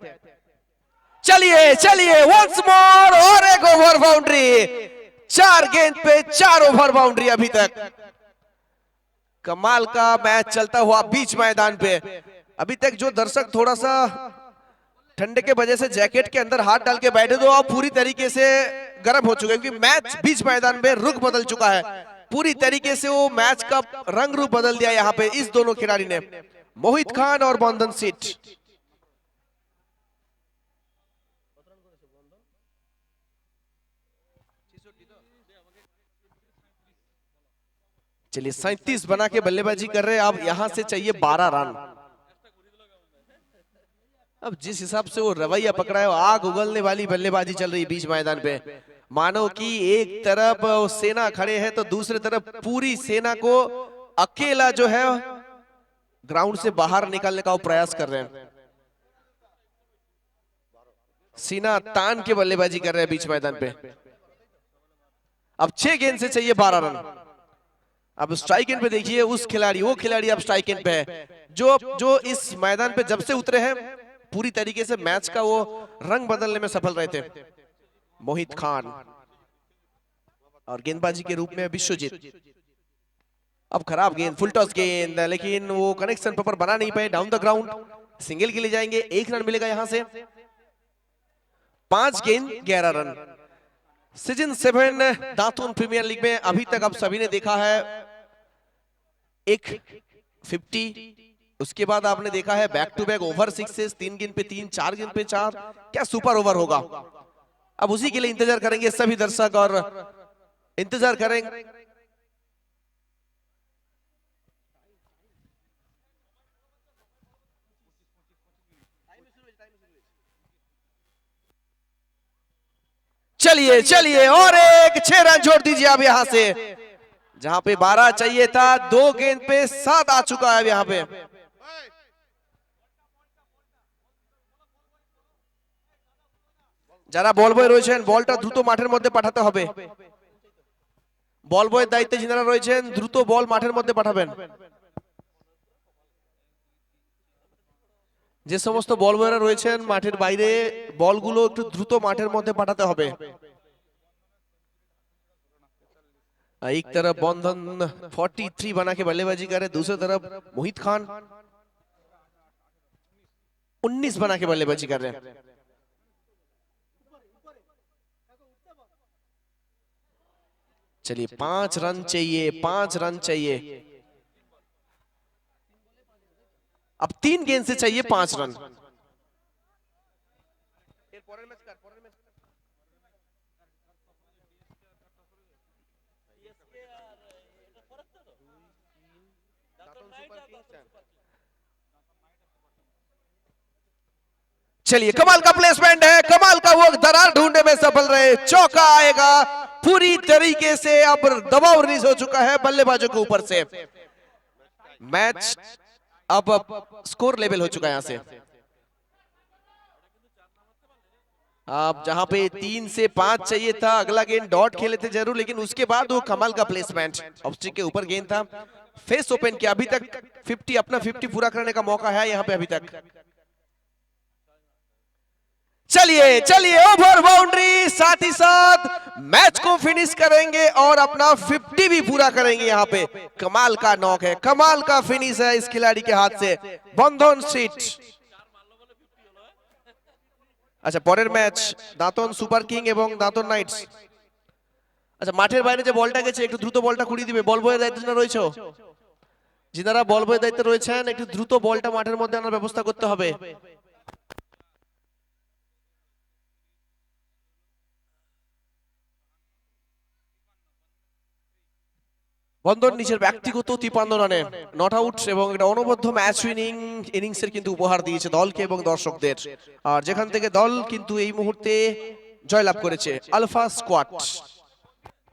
चलिए चलिए वंस मोर, और एक ओवर बाउंड्री। 4 गेंद पे 4 ओवर बाउंड्री अभी तक। कमाल का मैच चलता हुआ बीच मैदान पे। अभी तक जो दर्शक थोड़ा सा ठंडे के वजह से जैकेट के अंदर हाथ डाल के बैठे, तो अब पूरी तरीके से गर्म हो चुके हैं, क्योंकि मैच बीच मैदान में रुख बदल चुका है। पूरी तरीके से वो मैच का रंग रूप बदल दिया यहाँ पे इस दोनों खिलाड़ी ने, मोहित खान और बंधन सेठ। चलिए 37 बना के बल्लेबाजी कर रहे हैं। अब यहां से चाहिए 12 रन। अब जिस हिसाब से वो रवैया पकड़ा है, आग उगलने वाली बल्लेबाजी चल रही बीच मैदान पे। मानो कि एक तरफ सेना खड़े हैं तो दूसरी तरफ पूरी सेना को अकेला जो है ग्राउंड से बाहर निकालने का वो प्रयास कर रहे हैं। सीना तान के बल्लेबाजी कर रहे हैं बीच मैदान पे। अब 6 गेंद से चाहिए 12 रन। अब स्ट्राइक एंड पे देखिए वो खिलाड़ी अब स्ट्राइक एंड पे है, जो इस मैदान पे जब से उतरे हैं पूरी तरीके से मैच का वो रंग बदलने में सफल रहे थे। मोहित खान और गेंदबाजी के रूप में विश्वजीत। अब खराब गेंद, फुल टॉस गेंद, लेकिन वो कनेक्शन पर बना नहीं पाए। डाउन द ग्राउंड सिंगल के लिए जाएंगे, 1 रन मिलेगा यहां से। 5 गेंद 11 रन। सीजन 7 दातून प्रीमियर लीग में अभी तक आप सभी ने देखा है एक 50, उसके बाद आपने देखा है बैक टू बैक ओवर 6, 3 गेंद पे 3, 4 गेंद पे 4। क्या सुपर ओवर होगा। अब उसी के लिए इंतजार करेंगे सभी दर्शक, और इंतजार करेंगे। चलिए चलिए और एक 6 रन जोड़ दीजिए अब यहां से, जहां पे 12 चाहिए था। 2 गेंद पे 7 आ चुका है यहां पे। যারা বল বয় রয়েছেন বলটা দ্রুত মাঠের মধ্যে পাঠাতে হবে। বল বয়ের দায়িত্বে যিনারা রয়েছেন দ্রুত বল মাঠের মধ্যে পাঠাবেন। যে সমস্ত বল বয়েরা রয়েছেন মাঠের বাইরে বলগুলো একটু দ্রুত মাঠের মধ্যে পাঠাতে হবে। एक तरफ बंधन 43 बना के बल्लेबाजी कर रहे, दूसरी तरफ मोहित खान 19 बना के बल्लेबाजी कर रहे हैं। चलिए 5 रन चाहिए, 5 रन चाहिए। अब 3 गेंद से चाहिए 5 रन। चलिए कमाल का प्लेसमेंट है, कमाल का वो दरार ढूंढने में सफल रहे, चौका आएगा पूरी तरीके से। अब दबाव रिलीज हो चुका है बल्लेबाजों के ऊपर से। मैच अब स्कोर लेवल हो चुका है यहां से। अब जहां पे 3 से 5 चाहिए था, अगला गेंद डॉट खेले थे जरूर, लेकिन उसके बाद वो कमाल का प्लेसमेंट, ऑफ स्टिक के ऊपर गेंद था, फेस ओपन किया। अभी तक 50 अपना 50 पूरा करने का मौका है यहां पे अभी तक। चलिए चलिए ओवर बाउंड्री, साथ ही साथ मैच को फिनिश करेंगे और अपना 50 भी पूरा करेंगे। यहाँ पे कमाल का नॉक है, कमाल का फिनिश है इस खिलाड़ी के हाथ से। बंधन स्ट्रीट। আচ্ছা পরের ম্যাচ দাঁতন সুপার কিং এবং দাঁতন নাইটস। আচ্ছা মাঠের বাইরে যে বলটা গেছে একটু দ্রুত বলটা কুড়িয়ে দিবে। বল বয়ের দায়িত্বে যারা রয়েছে, যিনারা বল বয়ের দায়িত্বে রয়েছেন একটু দ্রুত বলটা মাঠের মধ্যে আনার ব্যবস্থা করতে হবে। বন্ধন নিচের ব্যক্তিগত 53 রানে নট আউট এবং এটা অনবদ্য ম্যাচ উইনিং ইনিংসের কিন্তু উপহার দিয়েছে দলকে এবং দর্শকদের। আর যেখান থেকে দল কিন্তু এই মুহূর্তে জয়লাভ করেছে আলফা স্কোয়াড।